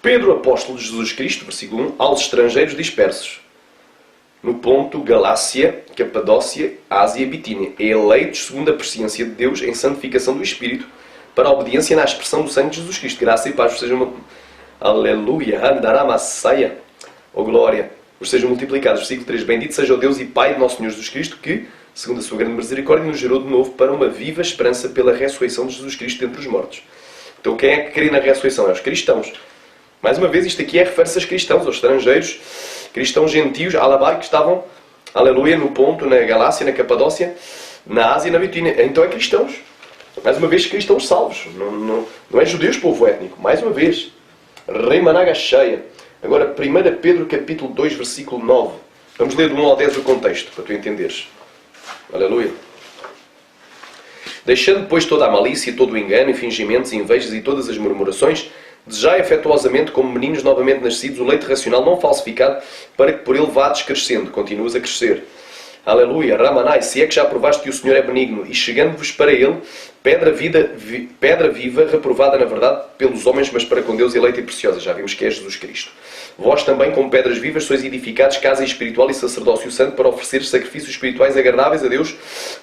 Pedro, apóstolo de Jesus Cristo, versículo 1, aos estrangeiros dispersos, no ponto Galácia, Capadócia, Ásia e Bitínia, eleitos segundo a presciência de Deus em santificação do Espírito, para a obediência na expressão do sangue de Jesus Cristo. Graça e paz vos sejam... Aleluia! Andaramasaia! Oh glória! Vos sejam multiplicados. Versículo 3. Bendito seja o Deus e Pai de nosso Senhor Jesus Cristo, que, segundo a sua grande misericórdia, nos gerou de novo para uma viva esperança pela ressurreição de Jesus Cristo dentre os mortos. Então quem é que crê na ressurreição? É os cristãos. Mais uma vez, isto aqui refere-se aos cristãos, aos estrangeiros, cristãos gentios, alabar, que estavam, aleluia, no Ponto, na Galácia, na Capadócia, na Ásia e na Bitínia. Então é cristãos. Mais uma vez, cristãos salvos. Não é judeus, povo étnico. Mais uma vez. Rei Managa cheia. Agora, 1 Pedro capítulo 2, versículo 9. Vamos ler do 1 ao 10 o contexto, para tu entenderes. Aleluia. Deixando, pois, toda a malícia, todo o engano, e fingimentos, e invejas, e todas as murmurações, desejai afetuosamente, como meninos novamente nascidos, o leite racional não falsificado, para que por ele vades crescendo. Continuas a crescer. Aleluia. Ramanai, se é que já provaste que o Senhor é benigno, e chegando-vos para ele, pedra viva, reprovada na verdade pelos homens, mas para com Deus eleita e preciosa. Já vimos que é Jesus Cristo. Vós também, como pedras vivas, sois edificados casa espiritual e sacerdócio santo para oferecer sacrifícios espirituais agradáveis a Deus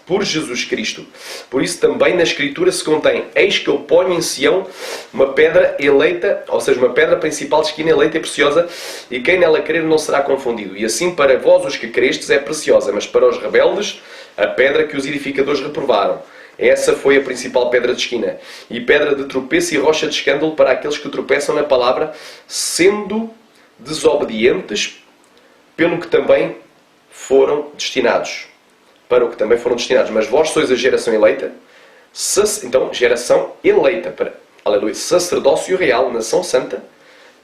por Jesus Cristo. Por isso também na Escritura se contém: eis que eu ponho em Sião uma pedra eleita, ou seja, uma pedra principal de esquina eleita e preciosa, e quem nela crer não será confundido. E assim para vós os que crestes é preciosa, mas para os rebeldes a pedra que os edificadores reprovaram. Essa foi a principal pedra de esquina, e pedra de tropeço e rocha de escândalo para aqueles que tropeçam na palavra, sendo desobedientes, pelo que também foram destinados. Para o que também foram destinados. Mas vós sois a geração eleita, então, geração eleita, aleluia, sacerdócio real, nação santa,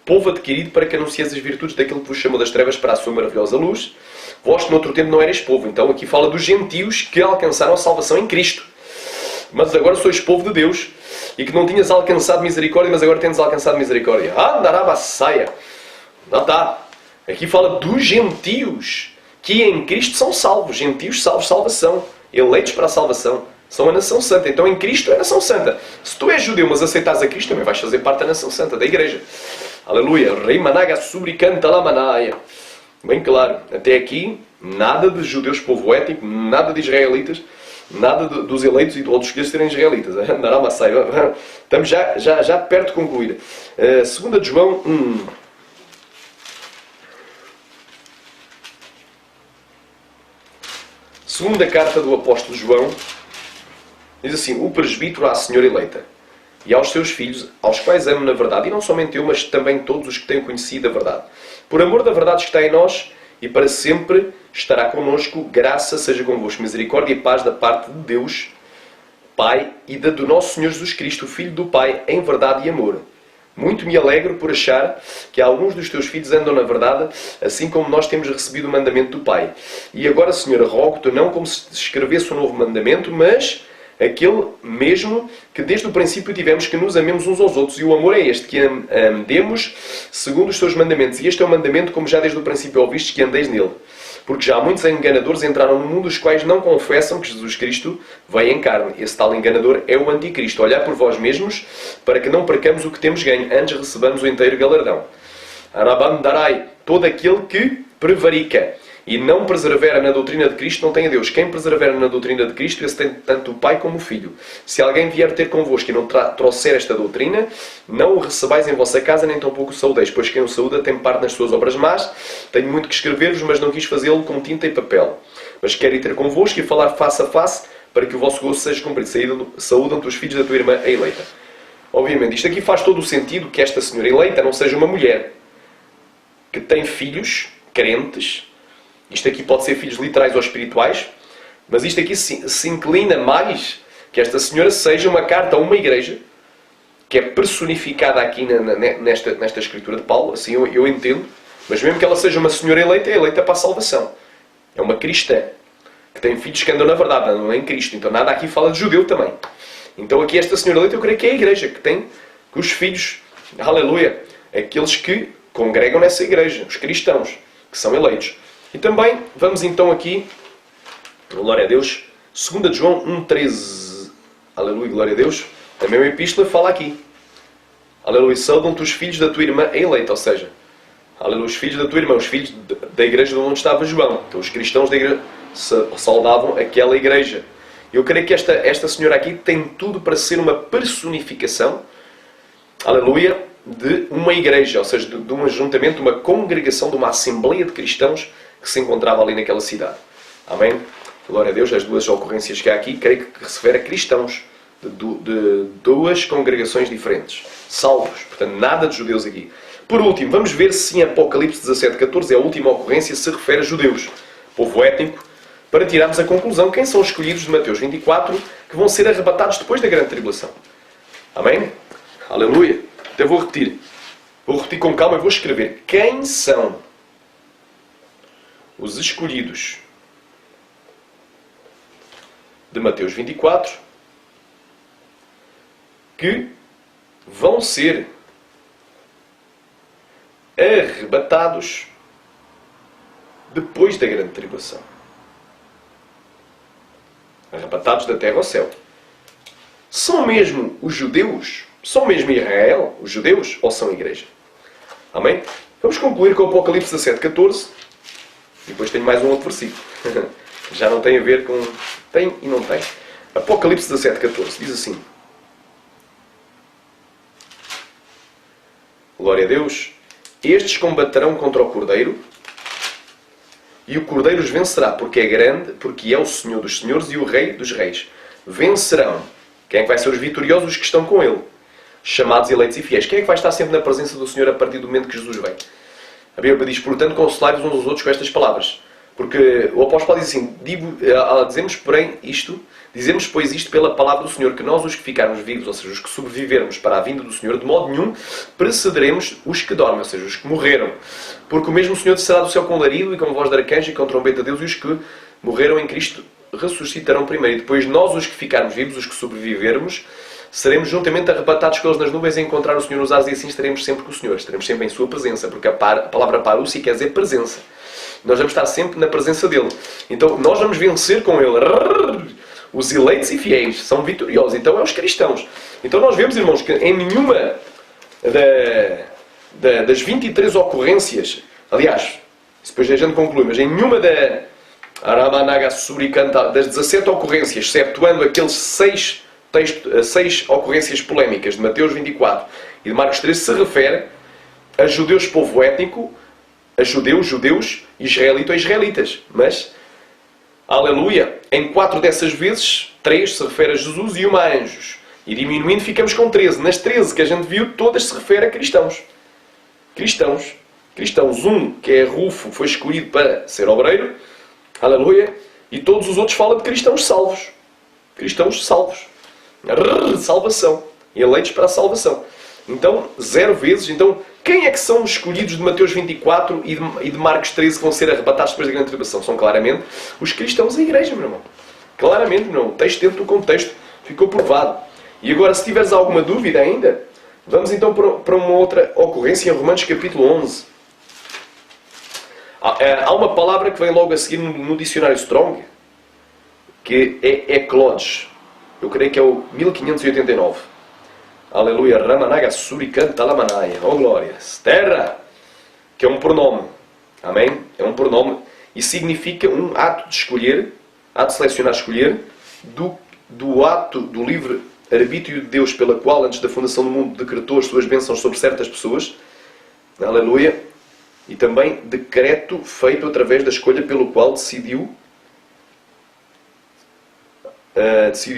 povo adquirido para que anuncieis as virtudes daquele que vos chamou das trevas para a sua maravilhosa luz. Vós que no outro tempo não erais povo. Então aqui fala dos gentios que alcançaram a salvação em Cristo. Mas agora sois povo de Deus, e que não tinhas alcançado misericórdia, mas agora tens alcançado misericórdia. Andarabassaia. Não está. Aqui fala dos gentios, que em Cristo são salvos. Gentios salvos, salvação. Eleitos para a salvação. São a nação santa. Então em Cristo é a nação santa. Se tu és judeu, mas aceitas a Cristo, também vais fazer parte da nação santa, da igreja. Aleluia. Rei Managa Subricanta Lamanaia. Bem claro. Até aqui, nada de judeus, povo étnico, nada de israelitas, nada dos eleitos ou dos que serem israelitas. Estamos já perto de concluir. 2 de João 1. Segunda carta do apóstolo João. Diz assim: o presbítero à senhora eleita e aos seus filhos, aos quais amo na verdade, e não somente eu, mas também todos os que têm conhecido a verdade. Por amor da verdade que está em nós, e para sempre estará connosco, graça seja convosco, misericórdia e paz da parte de Deus, Pai, e da do nosso Senhor Jesus Cristo, Filho do Pai, em verdade e amor. Muito me alegro por achar que alguns dos teus filhos andam na verdade, assim como nós temos recebido o mandamento do Pai. E agora, Senhor, rogo-te não como se escrevesse um novo mandamento, mas aquele mesmo que desde o princípio tivemos, que nos amemos uns aos outros. E o amor é este, que andemos segundo os teus mandamentos. E este é o mandamento, como já desde o princípio ouvistes, que andeis nele. Porque já muitos enganadores entraram no mundo, os quais não confessam que Jesus Cristo veio em carne. Esse tal enganador é o anticristo. Olhar por vós mesmos, para que não percamos o que temos ganho, antes recebamos o inteiro galardão. Arabandarai, todo aquele que prevarica e não persevera na doutrina de Cristo, não tem a Deus. Quem persevera na doutrina de Cristo, esse tem tanto o Pai como o Filho. Se alguém vier ter convosco e não trouxer esta doutrina, não o recebais em vossa casa, nem tampouco o saudeis, pois quem o saúda tem parte nas suas obras más. Tenho muito que escrever-vos, mas não quis fazê-lo com tinta e papel. Mas quero ir ter convosco e falar face a face, para que o vosso gozo seja cumprido. Saúdam-te os filhos da tua irmã, a eleita. Obviamente, isto aqui faz todo o sentido que esta senhora eleita não seja uma mulher que tem filhos crentes. Isto aqui pode ser filhos literais ou espirituais, mas isto aqui se inclina mais que esta senhora seja uma carta a uma igreja, que é personificada aqui nesta escritura de Paulo, assim eu entendo, mas mesmo que ela seja uma senhora eleita, é eleita para a salvação. É uma cristã, que tem filhos que andam na verdade, não é em Cristo. Então nada aqui fala de judeu também. Então aqui esta senhora eleita, eu creio que é a igreja, que tem que os filhos, aleluia, aqueles que congregam nessa igreja, os cristãos, que são eleitos. E também, vamos então aqui, glória a Deus, 2 de João 1,13, aleluia, glória a Deus, a mesma epístola fala aqui, aleluia, saudam-te os filhos da tua irmã eleita, ou seja, aleluia, os filhos da tua irmã, os filhos da igreja de onde estava João. Então os cristãos da igreja saudavam aquela igreja. Eu creio que esta senhora aqui tem tudo para ser uma personificação, aleluia, de uma igreja, ou seja, de um ajuntamento, de uma congregação, de uma assembleia de cristãos que se encontrava ali naquela cidade. Amém? Glória a Deus. As duas ocorrências que há aqui, creio que se refere a cristãos de duas congregações diferentes. Salvos. Portanto, nada de judeus aqui. Por último, vamos ver se em Apocalipse 17:14, a última ocorrência, se refere a judeus, povo étnico, para tirarmos a conclusão quem são os escolhidos de Mateus 24 que vão ser arrebatados depois da grande tribulação. Amém? Aleluia. Até vou repetir. Vou repetir com calma e vou escrever. Quem são os escolhidos de Mateus 24 que vão ser arrebatados depois da grande tribulação? Arrebatados da terra ao céu. São mesmo os judeus? São mesmo Israel, os judeus, ou são a igreja? Amém? Vamos concluir com o Apocalipse 17:14. E depois tenho mais um outro versículo. Já não tem a ver com... Tem e não tem. Apocalipse 17:14 diz assim. Glória a Deus. Estes combaterão contra o Cordeiro, e o Cordeiro os vencerá, porque é grande, porque é o Senhor dos senhores e o Rei dos reis. Vencerão. Quem é que vai ser os vitoriosos? Os que estão com Ele. Chamados, eleitos e fiéis. Quem é que vai estar sempre na presença do Senhor a partir do momento que Jesus vem? A Bíblia diz, portanto, consolai-vos uns aos outros com estas palavras. Porque o apóstolo Paulo diz assim, dizemos, pois, isto pela palavra do Senhor, que nós, os que ficarmos vivos, ou seja, os que sobrevivermos para a vinda do Senhor, de modo nenhum precederemos os que dormem, ou seja, os que morreram. Porque o mesmo Senhor descerá do céu com alarido e com voz de arcanjo e com trombeta de Deus, e os que morreram em Cristo ressuscitarão primeiro. E depois nós, os que ficarmos vivos, os que sobrevivermos, seremos juntamente arrebatados com eles nas nuvens a encontrar o Senhor nos ares, e assim estaremos sempre com o Senhor. Estaremos sempre em sua presença, porque a palavra parousia quer dizer presença. Nós vamos estar sempre na presença dele. Então, nós vamos vencer com ele. Os eleitos e fiéis são vitoriosos. Então, é os cristãos. Então, nós vemos, irmãos, que em nenhuma das 23 ocorrências, aliás, depois a gente conclui, mas em nenhuma das 17 ocorrências, exceptuando aqueles 6 ocorrências polémicas de Mateus 24 e de Marcos 13, se refere a judeus, povo étnico, a judeus, israelita ou israelitas. Mas, aleluia, em 4 dessas vezes, 3 se refere a Jesus e 1 a anjos. E diminuindo ficamos com 13. Nas 13 que a gente viu, todas se refere a cristãos. Cristãos. Um, que é Rufo, foi escolhido para ser obreiro. Aleluia. E todos os outros falam de cristãos salvos. Cristãos salvos. Salvação. Eleitos para a salvação. Então, 0 vezes. Então, quem é que são os escolhidos de Mateus 24 e de Marcos 13 que vão ser arrebatados depois da grande tribulação? São claramente os cristãos da igreja, meu irmão. Claramente, meu irmão. O texto dentro do contexto ficou provado. E agora, se tiveres alguma dúvida ainda, vamos então para uma outra ocorrência em Romanos capítulo 11. Há uma palavra que vem logo a seguir no dicionário Strong, que é eklodes. Eu creio que é o 1589. Aleluia. Ramanaga suricanta lamanaya. Oh glória. Terra. Que é um pronome. Amém? É um pronome. E significa um ato de escolher, ato de selecionar, escolher, do ato do livre arbítrio de Deus, pela qual, antes da fundação do mundo, decretou as suas bênçãos sobre certas pessoas. Aleluia. E também decreto feito através da escolha pelo qual decidiu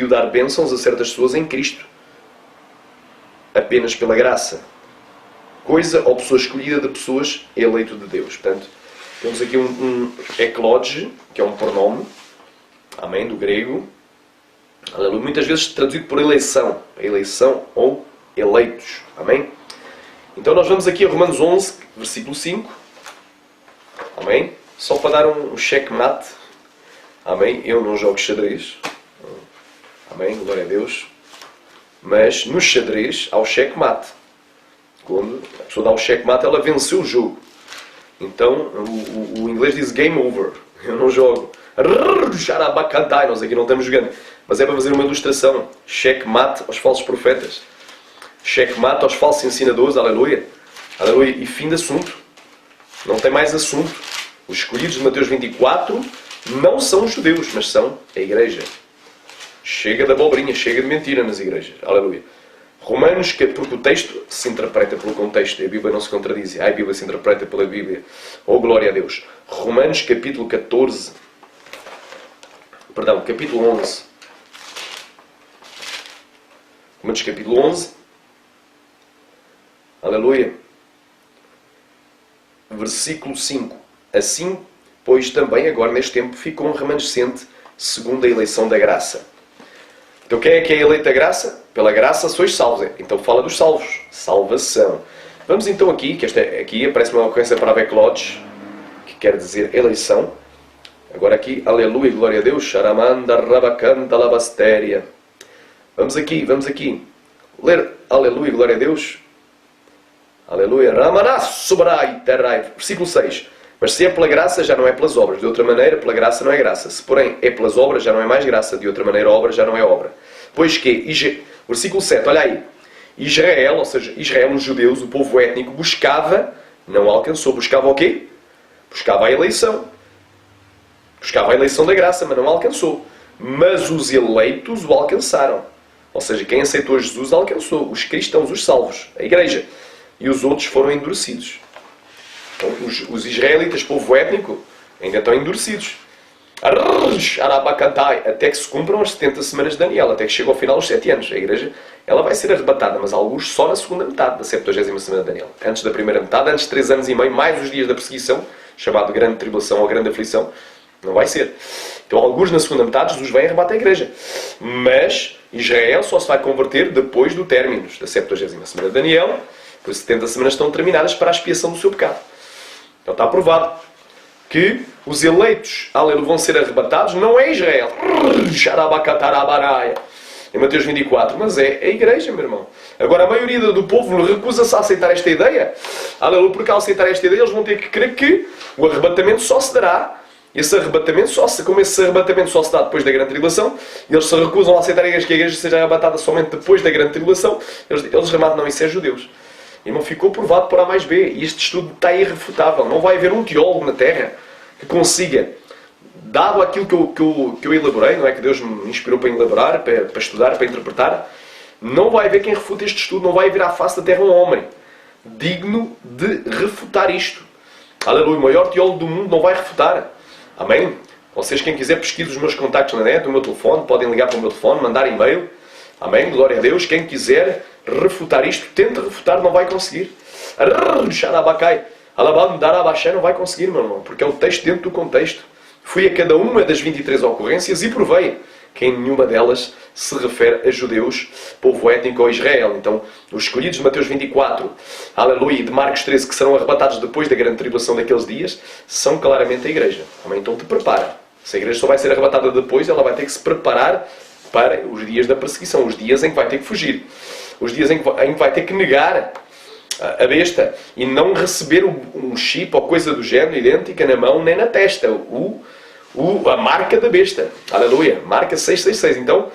dar bênçãos a certas pessoas em Cristo. Apenas pela graça. Coisa ou pessoa escolhida de pessoas eleito de Deus. Portanto, temos aqui um ekloge, que é um pronome. Amém? Do grego. Aleluia. Muitas vezes traduzido por eleição. Eleição ou eleitos. Amém? Então nós vamos aqui a Romanos 11, versículo 5. Amém? Só para dar um checkmate. Amém? Eu não jogo xadrez. Amém? Glória a Deus. Mas no xadrez há o checkmate. Quando a pessoa dá o checkmate, ela venceu o jogo. Então o inglês diz game over. Eu não jogo. Nós aqui não estamos jogando. Mas é para fazer uma ilustração. Checkmate aos falsos profetas. Checkmate aos falsos ensinadores. Aleluia. Aleluia. E fim de assunto. Não tem mais assunto. Os escolhidos de Mateus 24 não são os judeus, mas são a igreja. Chega de abobrinha, chega de mentira nas igrejas. Aleluia. Romanos, porque o texto se interpreta pelo contexto. A Bíblia não se contradiz. A Bíblia se interpreta pela Bíblia. Oh, glória a Deus. Romanos, capítulo 14. Perdão, capítulo 11. Romanos, capítulo 11. Aleluia. Versículo 5. Assim, pois também agora neste tempo ficou um remanescente segundo a eleição da graça. Então quem é que é eleito da graça? Pela graça sois salvos. Então fala dos salvos. Salvação. Vamos então aqui, que aqui aparece uma ocorrência para Beclodes, que quer dizer eleição. Agora aqui, aleluia, glória a Deus. Sharamanda rabacanta labastéria. Vamos aqui. Ler aleluia, glória a Deus. Aleluia. Ramanás subrai terrai. Versículo 6. Mas se é pela graça, já não é pelas obras. De outra maneira, pela graça não é graça. Se, porém, é pelas obras, já não é mais graça. De outra maneira, obra já não é obra. Pois que, versículo 7, olha aí. Israel, ou seja, Israel, os judeus, o povo étnico, buscava, não alcançou. Buscava o quê? Buscava a eleição. Buscava a eleição da graça, mas não alcançou. Mas os eleitos o alcançaram. Ou seja, quem aceitou Jesus alcançou. Os cristãos, os salvos, a igreja. E os outros foram endurecidos. Então, os israelitas, povo étnico, ainda estão endurecidos. Até que se cumpram as 70 semanas de Daniel, até que chega ao final dos 7 anos. A igreja ela vai ser arrebatada, mas alguns só na segunda metade da 70ª semana de Daniel. Antes da primeira metade, antes de 3 anos e meio, mais os dias da perseguição, chamado grande tribulação ou grande aflição, não vai ser. Então, alguns na segunda metade, Jesus vem arrebatar a igreja. Mas Israel só se vai converter depois do término da 70ª semana de Daniel, pois 70 semanas estão terminadas para a expiação do seu pecado. Então está aprovado que os eleitos, aleluia, vão ser arrebatados, não é Israel. Em Mateus 24, mas é a igreja, meu irmão. Agora, a maioria do povo recusa-se a aceitar esta ideia. Aleluia, porque ao aceitar esta ideia, eles vão ter que crer que o arrebatamento só se dará. Como esse arrebatamento só se dá depois da grande tribulação, eles se recusam a aceitar que a igreja seja arrebatada somente depois da grande tribulação, eles rematam, não, isso é judeus. Irmão, ficou provado por A mais B. E este estudo está irrefutável. Não vai haver um teólogo na Terra que consiga, dado aquilo que eu elaborei, não é que Deus me inspirou para elaborar, para estudar, para interpretar, não vai haver quem refute este estudo. Não vai haver à face da Terra um homem digno de refutar isto. Aleluia. O maior teólogo do mundo não vai refutar. Amém? Vocês, quem quiser, pesquise os meus contactos na net, o meu telefone, podem ligar para o meu telefone, mandar e-mail. Amém? Glória a Deus. Quem quiser refutar isto, tenta refutar, não vai conseguir. Não vai conseguir, meu irmão, porque é o texto dentro do contexto. Fui a cada uma das 23 ocorrências e provei que em nenhuma delas se refere a judeus, povo étnico ou Israel. Então, os escolhidos de Mateus 24, aleluia, e de Marcos 13, que serão arrebatados depois da grande tribulação daqueles dias, são claramente a igreja. Amém? Então te prepara. Se a igreja só vai ser arrebatada depois, ela vai ter que se preparar para os dias da perseguição, os dias em que vai ter que fugir, os dias em que vai ter que negar a besta e não receber um chip ou coisa do género idêntica na mão nem na testa, a marca da besta. Aleluia, marca 666. Então,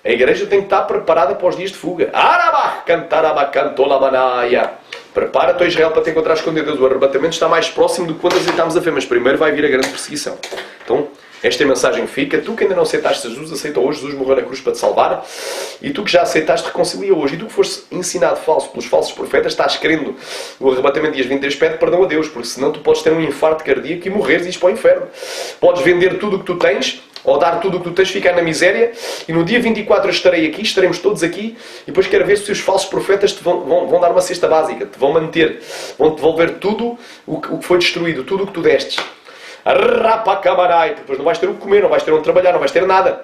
a igreja tem que estar preparada para os dias de fuga. Prepara-te, Israel, para te encontrar com Deus. O arrebatamento está mais próximo do que quando aceitámos a fé, mas primeiro vai vir a grande perseguição. Então, esta mensagem fica. Tu que ainda não aceitaste Jesus, aceita hoje. Jesus morreu na cruz para te salvar. E tu que já aceitaste, reconcilia hoje. E tu que foste ensinado falso pelos falsos profetas, estás querendo o arrebatamento dias 23, pede perdão a Deus, porque senão tu podes ter um infarto cardíaco e morreres e ires para o inferno. Podes vender tudo o que tu tens, ou dar tudo o que tu tens, ficar na miséria, e no dia 24 eu estarei aqui, estaremos todos aqui, e depois quero ver se os falsos profetas te vão dar uma cesta básica, te vão manter, vão te devolver tudo o que foi destruído, tudo o que tu destes. Depois não vais ter o que comer, não vais ter onde trabalhar, não vais ter nada.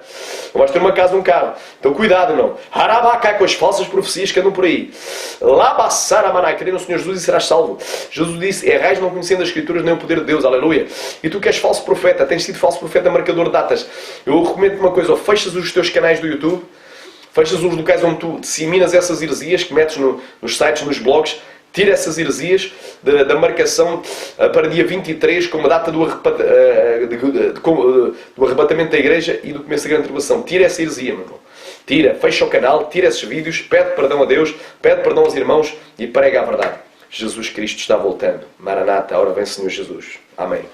Não vais ter uma casa, um carro. Então cuidado, irmão. Com as falsas profecias que andam por aí. Crê no Senhor Jesus e serás salvo. Jesus disse, errais não conhecendo as Escrituras nem o poder de Deus. Aleluia. E tu que és falso profeta, tens sido falso profeta marcador de datas. Eu recomendo-te uma coisa, ou fechas os teus canais do YouTube, fechas os locais onde tu disseminas essas heresias que metes nos sites, nos blogs. Tira essas heresias da marcação para dia 23 como a data do arrebatamento da igreja e do começo da grande tribulação. Tira essa heresia, meu irmão. Tira, fecha o canal, tira esses vídeos, pede perdão a Deus, pede perdão aos irmãos e prega a verdade. Jesus Cristo está voltando. Maranata, ora vem Senhor Jesus. Amém.